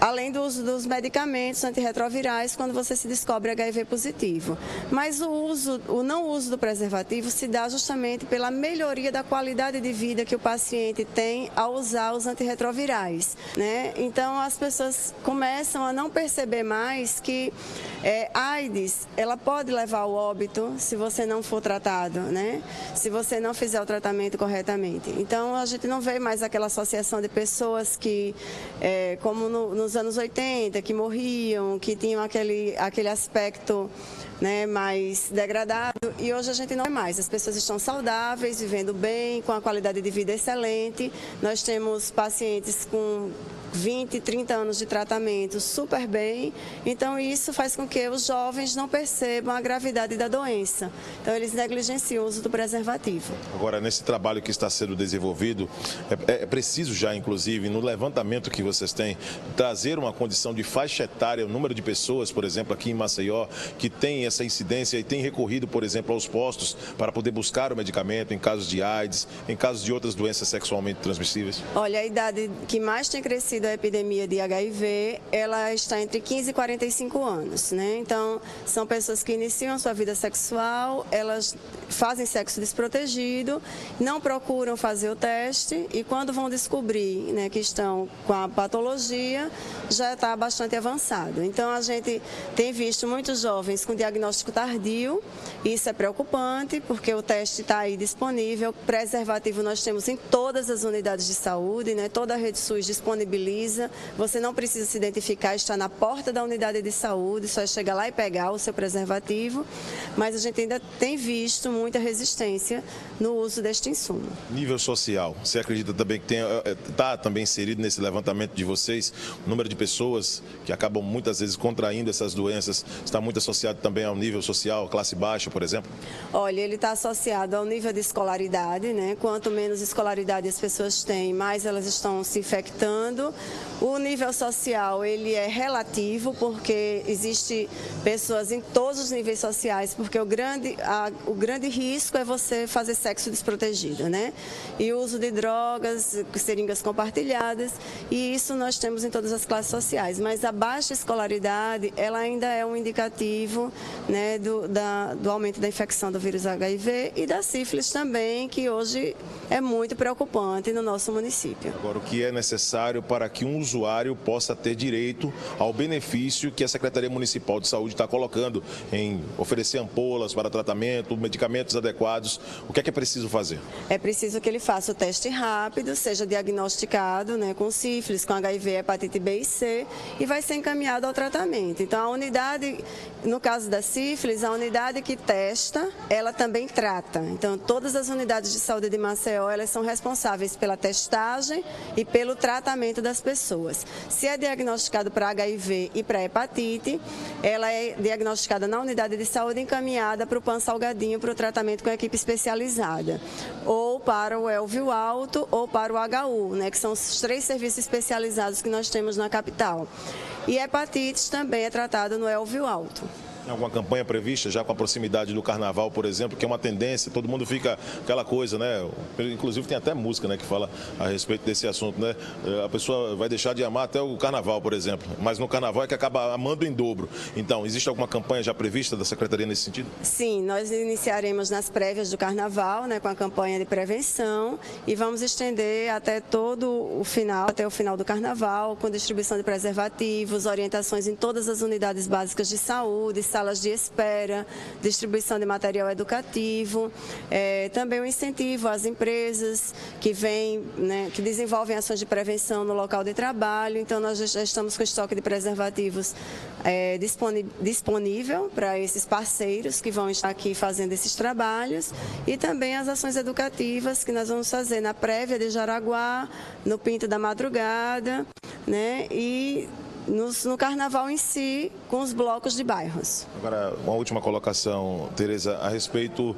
além do uso dos medicamentos antirretrovirais quando você se descobre HIV positivo. Mas o não uso do preservativo se dá justamente pela melhoria da qualidade de vida que o paciente tem ao usar os antirretrovirais, né? Então as pessoas começam a não perceber mais que AIDS, ela pode levar ao óbito se você não for tratado, né? Se você não fizer o tratamento corretamente. Então a gente não vê mais aquela associação de pessoas que, como nos anos 80, que morriam, que tinham aquele aspecto, né, mais degradado, e hoje a gente não é mais. As pessoas estão saudáveis, vivendo bem, com a qualidade de vida excelente. Nós temos pacientes com 20, 30 anos de tratamento super bem, então isso faz com que os jovens não percebam a gravidade da doença. Então eles negligenciam o uso do preservativo. Agora, nesse trabalho que está sendo desenvolvido, é preciso já, inclusive, no levantamento que vocês têm, trazer uma condição de faixa etária, o número de pessoas, por exemplo, aqui em Maceió, que tem essa incidência e tem recorrido, por exemplo, aos postos para poder buscar o medicamento em casos de AIDS, em casos de outras doenças sexualmente transmissíveis? Olha, a idade que mais tem crescido a epidemia de HIV, ela está entre 15 e 45 anos, né? Então, são pessoas que iniciam sua vida sexual, elas fazem sexo desprotegido, não procuram fazer o teste e quando vão descobrir, né, que estão com a patologia, já está bastante avançado. Então, a gente tem visto muitos jovens com diagnóstico tardio, e isso é preocupante, porque o teste está aí disponível. Preservativo nós temos em todas as unidades de saúde, né? Toda a rede SUS disponibiliza. Você não precisa se identificar, está na porta da unidade de saúde, só é chegar lá e pegar o seu preservativo. Mas a gente ainda tem visto muita resistência no uso deste insumo. Nível social, você acredita também que está também inserido nesse levantamento de vocês, o número de pessoas que acabam muitas vezes contraindo essas doenças, está muito associado também ao nível social, classe baixa, por exemplo? Olha, ele está associado ao nível de escolaridade, né? Quanto menos escolaridade as pessoas têm, mais elas estão se infectando. O nível social, ele é relativo, porque existe pessoas em todos os níveis sociais, porque o grande risco é você fazer sexo desprotegido, né? E o uso de drogas, seringas compartilhadas, e isso nós temos em todas as classes sociais. Mas a baixa escolaridade, ela ainda é um indicativo, né, do aumento da infecção do vírus HIV e da sífilis também, que hoje é muito preocupante no nosso município. Agora, o que é necessário para que um usuário possa ter direito ao benefício que a Secretaria Municipal de Saúde está colocando em oferecer ampolas para tratamento, medicamentos adequados, o que é preciso fazer? É preciso que ele faça o teste rápido, seja diagnosticado, né, com sífilis, com HIV, hepatite B e C, e vai ser encaminhado ao tratamento. Então, a unidade, no caso da sífilis, a unidade que testa, ela também trata. Então, todas as unidades de saúde de Maceió, elas são responsáveis pela testagem e pelo tratamento das pessoas. Se é diagnosticado para HIV e para hepatite, ela é diagnosticada na unidade de saúde e encaminhada para o PAN Salgadinho para o tratamento com a equipe especializada, ou para o Elvio Alto ou para o HU, né, que são os 3 serviços especializados que nós temos na capital. E hepatites também é tratado no Elvio Alto. Tem alguma campanha prevista já com a proximidade do carnaval, por exemplo, que é uma tendência, todo mundo fica aquela coisa, né? Inclusive tem até música, né, que fala a respeito desse assunto, né? A pessoa vai deixar de amar até o carnaval, por exemplo, mas no carnaval é que acaba amando em dobro. Então, existe alguma campanha já prevista da Secretaria nesse sentido? Sim, nós iniciaremos nas prévias do carnaval, né, com a campanha de prevenção e vamos estender até todo o final, até o final do carnaval, com distribuição de preservativos, orientações em todas as unidades básicas de saúde, salas de espera, distribuição de material educativo, também o incentivo às empresas que vêm, né, que desenvolvem ações de prevenção no local de trabalho. Então, nós já estamos com estoque de preservativos disponível para esses parceiros que vão estar aqui fazendo esses trabalhos e também as ações educativas que nós vamos fazer na prévia de Jaraguá, no Pinto da Madrugada, né, e no carnaval em si, com os blocos de bairros. Agora, uma última colocação, Tereza, a respeito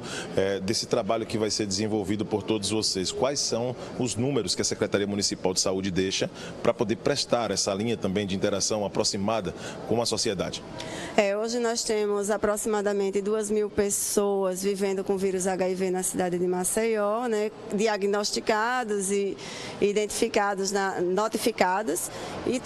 desse trabalho que vai ser desenvolvido por todos vocês. Quais são os números que a Secretaria Municipal de Saúde deixa para poder prestar essa linha também de interação aproximada com a sociedade? Hoje nós temos aproximadamente 2.000 pessoas vivendo com vírus HIV na cidade de Maceió, né, diagnosticados e identificados, notificados. E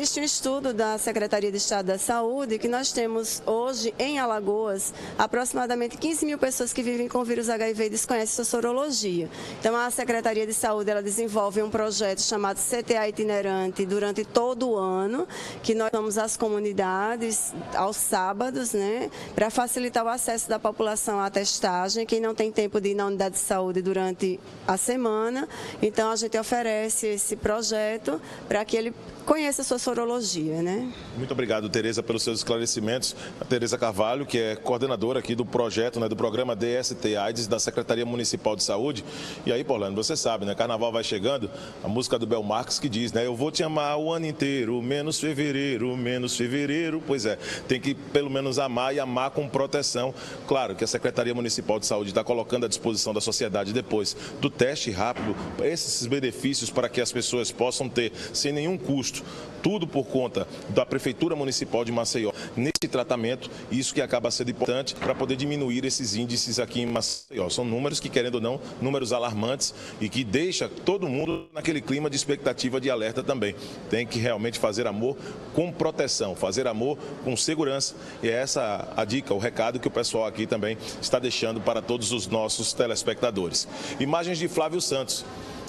existe um estudo da Secretaria de Estado da Saúde que nós temos hoje em Alagoas aproximadamente 15.000 pessoas que vivem com vírus HIV e desconhecem sua sorologia. Então, a Secretaria de Saúde ela desenvolve um projeto chamado CTA itinerante durante todo o ano, que nós vamos às comunidades aos sábados, né, para facilitar o acesso da população à testagem, quem não tem tempo de ir na unidade de saúde durante a semana. Então, a gente oferece esse projeto para que ele conheça a sua sorologia sorologia, né? Muito obrigado, Tereza, pelos seus esclarecimentos. A Tereza Carvalho, que é coordenadora aqui do projeto, do programa DST-AIDS da Secretaria Municipal de Saúde. E aí, Paulano, você sabe, Carnaval vai chegando, a música do Bel Marques que diz, eu vou te amar o ano inteiro, menos fevereiro, menos fevereiro. Pois é, tem que pelo menos amar e amar com proteção. Claro que a Secretaria Municipal de Saúde está colocando à disposição da sociedade depois do teste rápido, esses benefícios para que as pessoas possam ter sem nenhum custo, tudo por conta da Prefeitura Municipal de Maceió, nesse tratamento, isso que acaba sendo importante para poder diminuir esses índices aqui em Maceió. São números que, querendo ou não, números alarmantes e que deixa todo mundo naquele clima de expectativa de alerta também. Tem que realmente fazer amor com proteção, fazer amor com segurança. E é essa a dica, o recado que o pessoal aqui também está deixando para todos os nossos telespectadores. Imagens de Flávio Santos.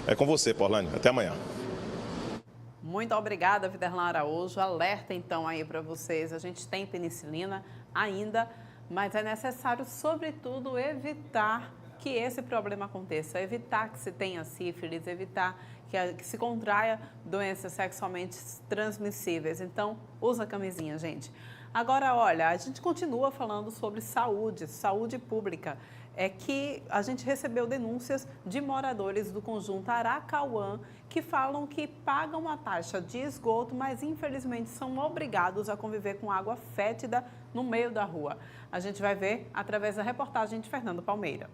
É com você, Paulane. Até amanhã. Muito obrigada, Viderlan Araújo. Alerta, então, aí para vocês. A gente tem penicilina ainda, mas é necessário, sobretudo, evitar que esse problema aconteça. Evitar que se tenha sífilis, evitar que se contraia doenças sexualmente transmissíveis. Então, usa camisinha, gente. Agora, olha, a gente continua falando sobre saúde pública. É que a gente recebeu denúncias de moradores do conjunto Aracauã que falam que pagam a taxa de esgoto, mas infelizmente são obrigados a conviver com água fétida no meio da rua. A gente vai ver através da reportagem de Fernando Palmeira.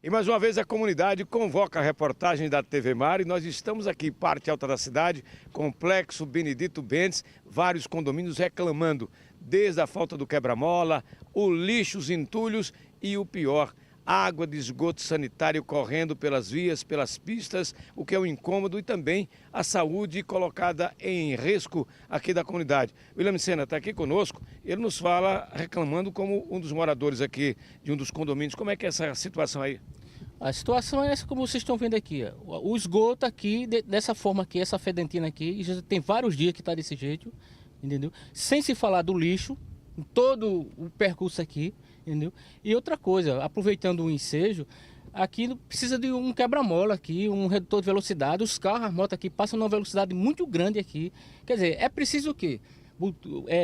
E mais uma vez a comunidade convoca a reportagem da TV Mar e nós estamos aqui, parte alta da cidade, Complexo Benedito Bentes, vários condomínios reclamando, desde a falta do quebra-mola, o lixo, os entulhos e o pior, água de esgoto sanitário correndo pelas vias, pelas pistas, o que é um incômodo e também a saúde colocada em risco aqui da comunidade. William Sena está aqui conosco, ele nos fala reclamando como um dos moradores aqui de um dos condomínios. Como é que é essa situação aí? A situação é essa como vocês estão vendo aqui. O esgoto aqui, dessa forma aqui, essa fedentina aqui, já tem vários dias que está desse jeito, entendeu? Sem se falar do lixo, em todo o percurso aqui, entendeu? E outra coisa, aproveitando o ensejo, aqui precisa de um quebra-mola aqui, um redutor de velocidade. Os carros, as motos aqui passam numa velocidade muito grande aqui. Quer dizer, é preciso o quê?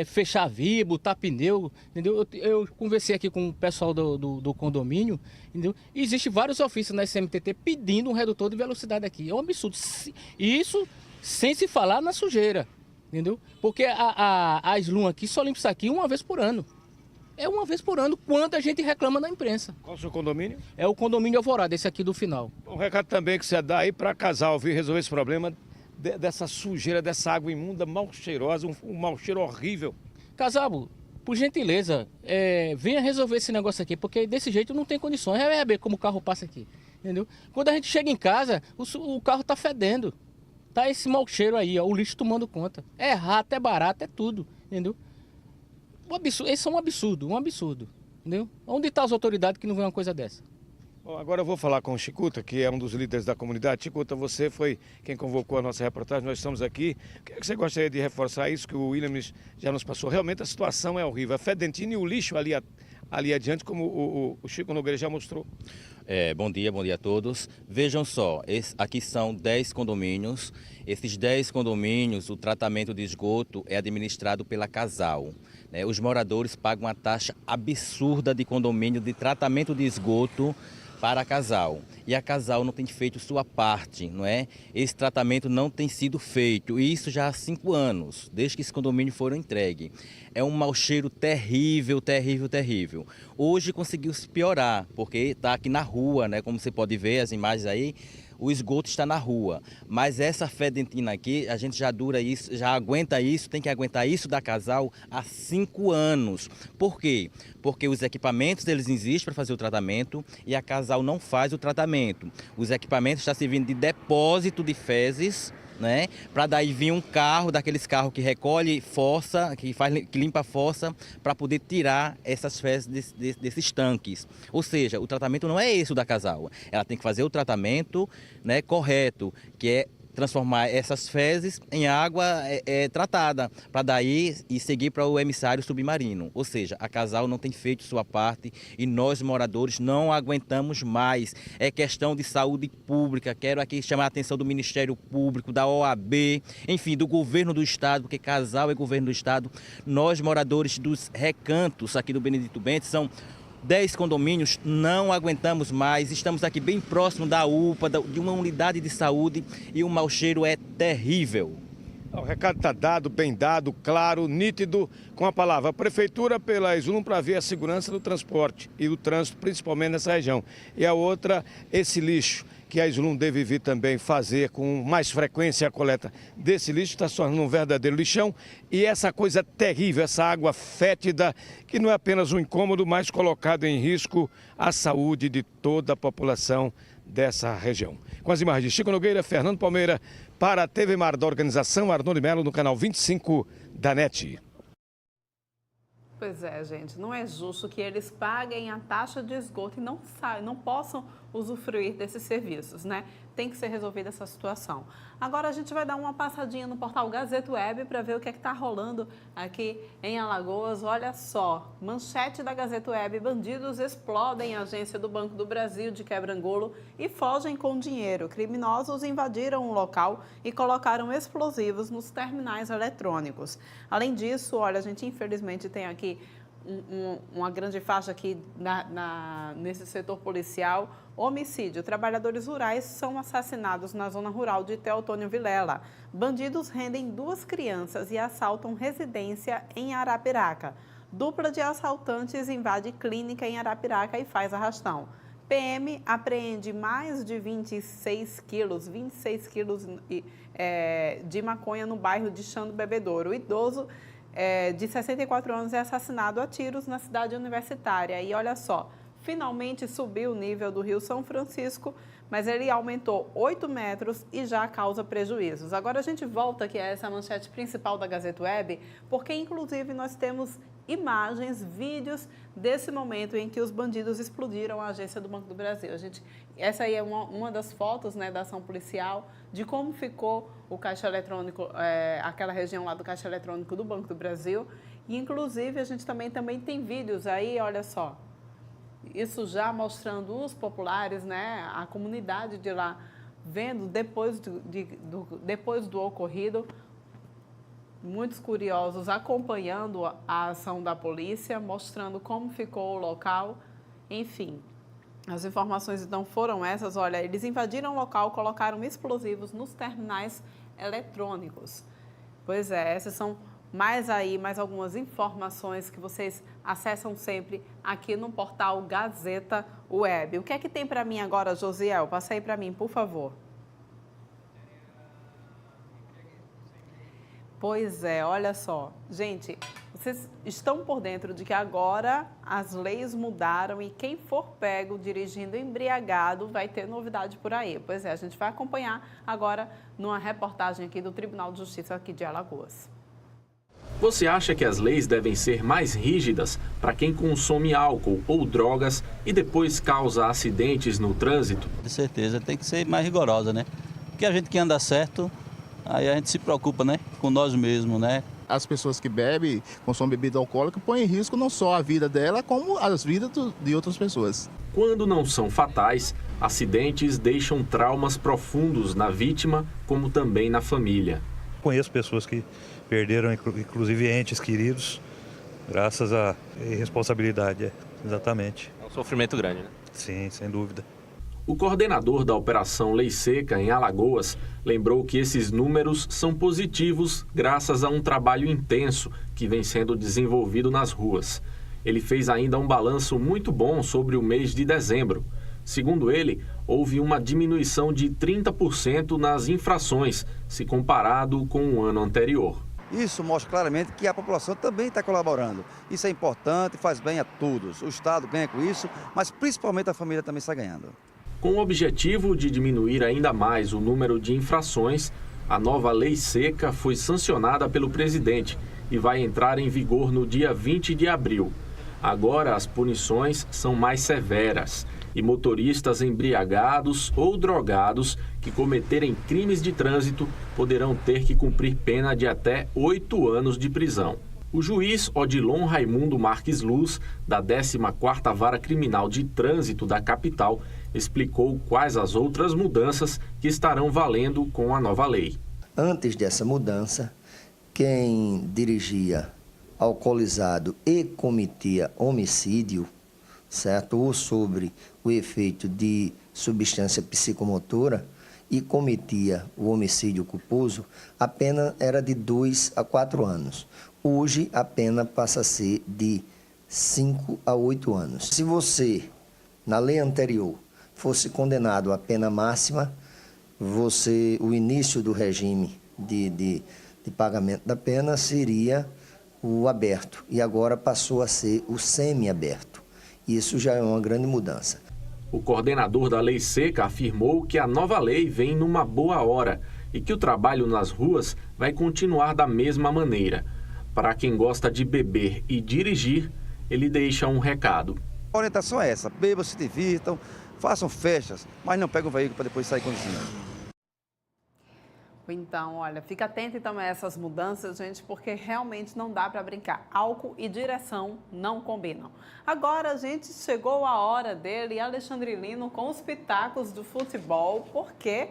Fechar a via, botar pneu, entendeu? Eu conversei aqui com o pessoal do condomínio, entendeu? E existe vários ofícios na SMTT pedindo um redutor de velocidade aqui. É um absurdo. Isso sem se falar na sujeira, entendeu? Porque a Slum aqui só limpa isso aqui uma vez por ano. É uma vez por ano, quando a gente reclama na imprensa. Qual o seu condomínio? É o condomínio Alvorada, esse aqui do final. Um recado também que você dá aí para casal vir resolver esse problema dessa sujeira, dessa água imunda, mal cheirosa, um mau cheiro horrível. Casal, por gentileza, venha resolver esse negócio aqui, porque desse jeito não tem condições. É ver como o carro passa aqui, entendeu? Quando a gente chega em casa, o carro tá fedendo. Tá esse mau cheiro aí, ó, o lixo tomando conta. É rato, é barato, é tudo, entendeu? Esse é um absurdo, entendeu? Onde estão as autoridades que não vêem uma coisa dessa? Bom, agora eu vou falar com o Chicuta, que é um dos líderes da comunidade. Chicuta, você foi quem convocou a nossa reportagem, nós estamos aqui. O que é que você gostaria de reforçar isso que o Williams já nos passou? Realmente a situação é horrível. A fedentina e o lixo ali adiante, como o Chico Nogueira já mostrou. Bom dia a todos. Vejam só, aqui são 10 condomínios. Esses 10 condomínios, o tratamento de esgoto é administrado pela Casal. Os moradores pagam uma taxa absurda de condomínio de tratamento de esgoto para a Casal. E a Casal não tem feito sua parte, não é? Esse tratamento não tem sido feito, e isso já há 5 anos, desde que esse condomínio foram entregue. É um mau cheiro terrível, terrível, terrível. Hoje conseguiu se piorar, porque está aqui na rua, né? Como você pode ver as imagens aí, o esgoto está na rua. Mas essa fedentina aqui, a gente já aguenta isso, tem que aguentar isso da Casal há 5 anos. Por quê? Porque os equipamentos eles existem para fazer o tratamento e a Casal não faz o tratamento. Os equipamentos estão servindo de depósito de fezes, né? Para daí vir um carro, daqueles carros que recolhe fossa, que limpa a fossa, para poder tirar essas fezes desses tanques. Ou seja, o tratamento não é esse o da Casal. Ela tem que fazer o tratamento, né, correto, que é transformar essas fezes em água tratada, para daí e seguir para o emissário submarino. Ou seja, a Casal não tem feito sua parte e nós, moradores, não aguentamos mais. É questão de saúde pública. Quero aqui chamar a atenção do Ministério Público, da OAB, enfim, do governo do estado, porque Casal é governo do estado. Nós, moradores dos recantos aqui do Benedito Bentes, são 10 condomínios, não aguentamos mais, estamos aqui bem próximo da UPA, de uma unidade de saúde e o mau cheiro é terrível. O recado está dado, bem dado, claro, nítido, com a palavra Prefeitura pela Exulum para ver a segurança do transporte e do trânsito, principalmente nessa região. E a outra, esse lixo, que a Exulum deve vir também fazer com mais frequência a coleta desse lixo, está se tornando um verdadeiro lixão. E essa coisa terrível, essa água fétida, que não é apenas um incômodo, mas colocado em risco a saúde de toda a população dessa região. Com as imagens de Chico Nogueira, Fernando Palmeira, para a TV Mar da organização Arnoldo Melo, no canal 25 da NET. Pois é, gente, não é justo que eles paguem a taxa de esgoto e não possam usufruir desses serviços, né? Tem que ser resolvida essa situação. Agora a gente vai dar uma passadinha no portal Gazeta Web para ver o que é que está rolando aqui em Alagoas. Olha só, manchete da Gazeta Web: bandidos explodem a agência do Banco do Brasil de Quebra-Angolo e fogem com dinheiro. Criminosos invadiram o local e colocaram explosivos nos terminais eletrônicos. Além disso, olha, a gente infelizmente tem aqui uma grande faixa aqui nesse setor policial. Homicídio. Trabalhadores rurais são assassinados na zona rural de Teotônio Vilela. Bandidos rendem 2 crianças e assaltam residência em Arapiraca. Dupla de assaltantes invade clínica em Arapiraca e faz arrastão. PM apreende mais de 26 quilos de maconha no bairro de Xando Bebedouro. O idoso de 64 anos é assassinado a tiros na cidade universitária. E olha só, finalmente subiu o nível do Rio São Francisco, mas ele aumentou 8 metros e já causa prejuízos. Agora a gente volta aqui a essa manchete principal da Gazeta Web, porque inclusive nós temos imagens, vídeos desse momento em que os bandidos explodiram a agência do Banco do Brasil. Essa aí é uma das fotos, né, da ação policial, de como ficou o caixa eletrônico, aquela região lá do caixa eletrônico do Banco do Brasil. E inclusive a gente também tem vídeos aí, olha só. Isso já mostrando os populares, né, a comunidade de lá, vendo depois do ocorrido, muitos curiosos acompanhando a ação da polícia, mostrando como ficou o local. Enfim, as informações então foram essas. Olha, eles invadiram o local, colocaram explosivos nos terminais eletrônicos. Pois é, essas são mais algumas informações que vocês acessam sempre aqui no portal Gazeta Web. O que é que tem para mim agora, Josiel? Passa aí para mim, por favor. Pois é, olha só. Gente, vocês estão por dentro de que agora as leis mudaram e quem for pego dirigindo embriagado vai ter novidade por aí. Pois é, a gente vai acompanhar agora numa reportagem aqui do Tribunal de Justiça aqui de Alagoas. Você acha que as leis devem ser mais rígidas para quem consome álcool ou drogas e depois causa acidentes no trânsito? De certeza, tem que ser mais rigorosa, né? Porque a gente que anda certo, aí a gente se preocupa, né? Com nós mesmos, né? As pessoas que bebem, consomem bebida alcoólica, põem em risco não só a vida dela, como as vidas de outras pessoas. Quando não são fatais, acidentes deixam traumas profundos na vítima, como também na família. Conheço pessoas que perderam, inclusive, entes queridos, graças à irresponsabilidade, exatamente. É um sofrimento grande, né? Sim, sem dúvida. O coordenador da Operação Lei Seca em Alagoas lembrou que esses números são positivos graças a um trabalho intenso que vem sendo desenvolvido nas ruas. Ele fez ainda um balanço muito bom sobre o mês de dezembro. Segundo ele, houve uma diminuição de 30% nas infrações, se comparado com o ano anterior. Isso mostra claramente que a população também está colaborando. Isso é importante, faz bem a todos. O Estado ganha com isso, mas principalmente a família também está ganhando. Com o objetivo de diminuir ainda mais o número de infrações, a nova Lei Seca foi sancionada pelo presidente e vai entrar em vigor no dia 20 de abril. Agora as punições são mais severas. E motoristas embriagados ou drogados que cometerem crimes de trânsito poderão ter que cumprir pena de até 8 anos de prisão. O juiz Odilon Raimundo Marques Luz, da 14ª Vara Criminal de Trânsito da capital, explicou quais as outras mudanças que estarão valendo com a nova lei. Antes dessa mudança, quem dirigia alcoolizado e cometia homicídio, certo? Ou sobre o efeito de substância psicomotora e cometia o homicídio culposo, a pena era de 2 a 4 anos. Hoje, a pena passa a ser de 5 a 8 anos. Se você, na lei anterior, fosse condenado à pena máxima, o início do regime de pagamento da pena seria o aberto, e agora passou a ser o semiaberto. Isso já é uma grande mudança. O coordenador da Lei Seca afirmou que a nova lei vem numa boa hora e que o trabalho nas ruas vai continuar da mesma maneira. Para quem gosta de beber e dirigir, ele deixa um recado. A orientação é essa: bebam, se divirtam, façam festas, mas não peguem o veículo para depois sair conduzindo. Então, olha, fica atento então a essas mudanças, gente, porque realmente não dá para brincar. Álcool e direção não combinam. Agora, gente, chegou a hora dele, Alexandre Lino, com os pitacos do futebol, porque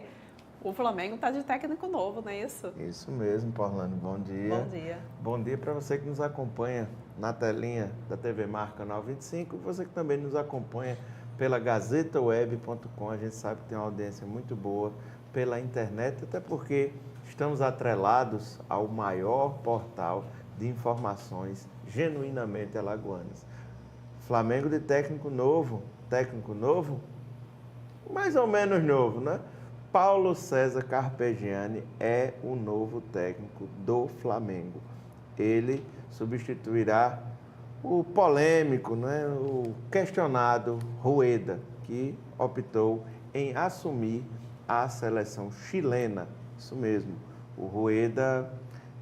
o Flamengo está de técnico novo, não é isso? Isso mesmo, Porlane. Bom dia. Bom dia. Bom dia para você que nos acompanha na telinha da TV Mar Canal 25 e você que também nos acompanha pela gazetaweb.com. A gente sabe que tem uma audiência muito boa pela internet, até porque estamos atrelados ao maior portal de informações genuinamente alagoanas. Flamengo de técnico novo, mais ou menos novo, né? Paulo César Carpegiani é o novo técnico do Flamengo. Ele substituirá o polêmico, né, o questionado Rueda, que optou em assumir a seleção chilena. Isso mesmo, o Rueda,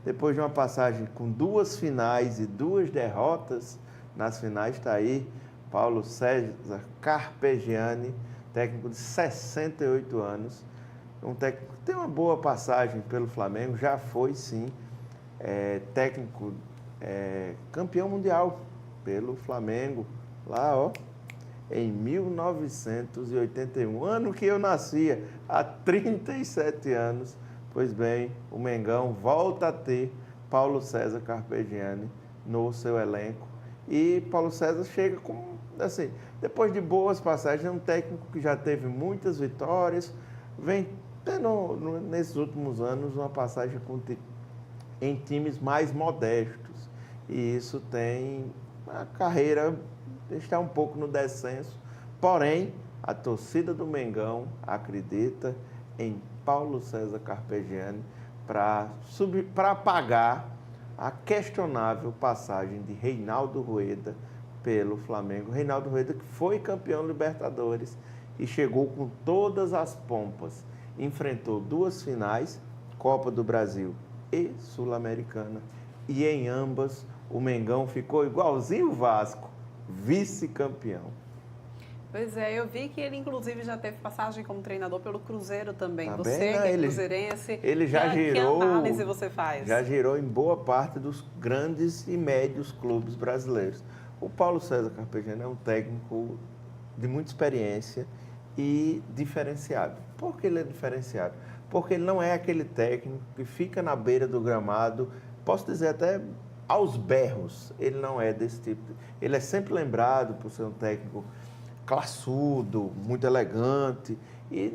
depois de uma passagem com 2 finais e 2 derrotas, nas finais está aí Paulo César Carpegiani, técnico de 68 anos, um técnico que tem uma boa passagem pelo Flamengo, já foi sim técnico campeão mundial pelo Flamengo, lá ó, em 1981, ano que eu nascia, há 37 anos. Pois bem, o Mengão volta a ter Paulo César Carpegiani no seu elenco. E Paulo César chega com, assim, depois de boas passagens, é um técnico que já teve muitas vitórias, vem tendo, nesses últimos anos, uma passagem em times mais modestos. E isso tem a carreira está um pouco no descenso, porém, a torcida do Mengão acredita em Paulo César Carpegiani para apagar a questionável passagem de Reinaldo Rueda pelo Flamengo. Reinaldo Rueda, que foi campeão Libertadores e chegou com todas as pompas. Enfrentou 2 finais, Copa do Brasil e Sul-Americana, e em ambas o Mengão ficou igualzinho o Vasco, vice-campeão. Pois é, eu vi que ele inclusive já teve passagem como treinador pelo Cruzeiro também. Tá você bem, que é ele, cruzeirense, ele já girou, que análise você faz? Já girou em boa parte dos grandes e médios clubes brasileiros. O Paulo César Carpegiani é um técnico de muita experiência e diferenciado. Por que ele é diferenciado? Porque ele não é aquele técnico que fica na beira do gramado, posso dizer até aos berros. Ele não é desse tipo. Ele é sempre lembrado por ser um técnico classudo, muito elegante, e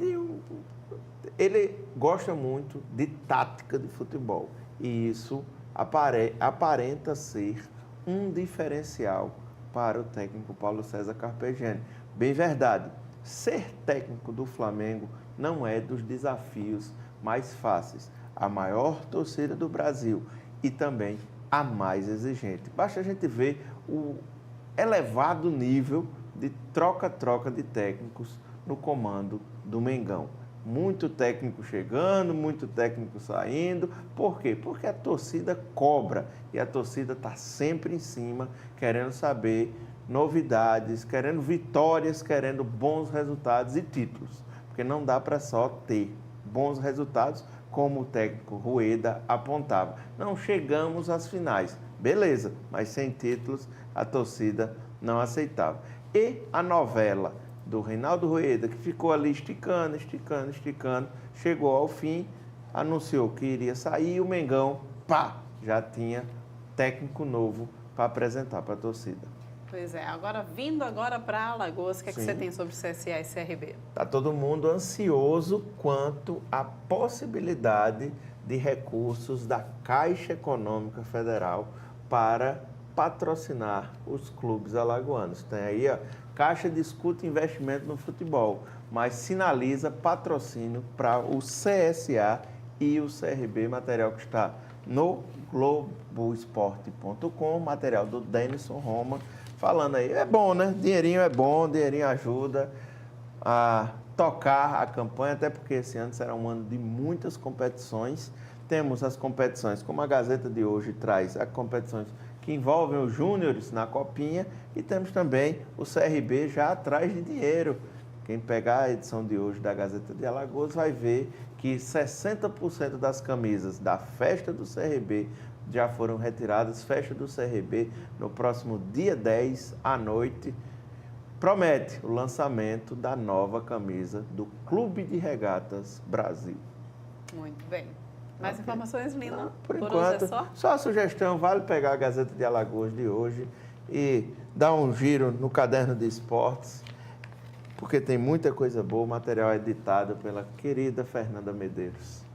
ele gosta muito de tática de futebol. E isso aparenta ser um diferencial para o técnico Paulo César Carpegiani. Bem verdade, ser técnico do Flamengo não é dos desafios mais fáceis. A maior torcida do Brasil e também a mais exigente. Basta a gente ver o elevado nível de troca-troca de técnicos no comando do Mengão. Muito técnico chegando, muito técnico saindo. Por quê? Porque a torcida cobra e a torcida está sempre em cima, querendo saber novidades, querendo vitórias, querendo bons resultados e títulos. Porque não dá para só ter bons resultados, como o técnico Rueda apontava. Não chegamos às finais, beleza, mas sem títulos a torcida não aceitava. E a novela do Reinaldo Rueda, que ficou ali esticando, chegou ao fim, anunciou que iria sair e o Mengão, já tinha técnico novo para apresentar para a torcida. Pois é, vindo para Alagoas, o que é que você tem sobre CSA e CRB? Está todo mundo ansioso quanto à possibilidade de recursos da Caixa Econômica Federal para patrocinar os clubes alagoanos. Tem aí, Caixa discute investimento no futebol, mas sinaliza patrocínio para o CSA e o CRB, material que está no Globoesporte.com, material do Denison Roma, falando aí, é bom, né? Dinheirinho é bom, dinheirinho ajuda a tocar a campanha, até porque esse ano será um ano de muitas competições. Temos as competições, como a Gazeta de hoje traz, as competições que envolvem os júniores na Copinha, e temos também o CRB já atrás de dinheiro. Quem pegar a edição de hoje da Gazeta de Alagoas vai ver que 60% das camisas da festa do CRB já foram retiradas. Festa do CRB no próximo dia 10 à noite. Promete o lançamento da nova camisa do Clube de Regatas Brasil. Muito bem. Mais informações, Lina? Por enquanto, hoje é só a sugestão, vale pegar a Gazeta de Alagoas de hoje e dar um giro no caderno de esportes, porque tem muita coisa boa, o material é editado pela querida Fernanda Medeiros.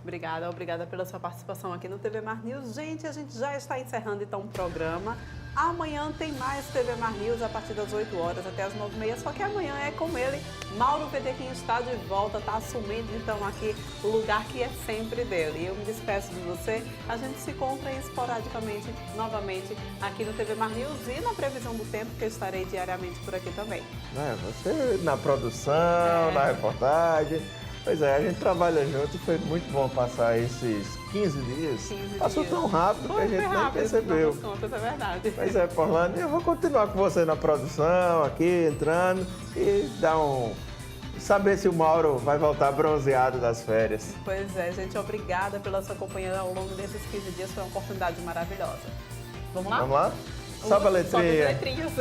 Obrigada pela sua participação aqui no TV Mar News. Gente, a gente já está encerrando então o programa. Amanhã tem mais TV Mar News a partir das 8 horas até as 9h30, só que amanhã é com ele. Mauro Petequim está de volta, está assumindo então aqui o lugar que é sempre dele. Eu me despeço de você, a gente se encontra esporadicamente novamente aqui no TV Mar News e na previsão do tempo, que eu estarei diariamente por aqui também. Você na produção, na reportagem. Pois é, a gente trabalha junto e foi muito bom passar esses 15 dias. Passou tão rápido que a gente nem percebeu. Contas, é verdade. Pois é, Porlane, eu vou continuar com você na produção, aqui, entrando, e saber se o Mauro vai voltar bronzeado das férias. Pois é, gente, obrigada pela sua companhia ao longo desses 15 dias, foi uma oportunidade maravilhosa. Vamos lá? Vamos lá? Sobe a letrinha. Sobe as letrinhas.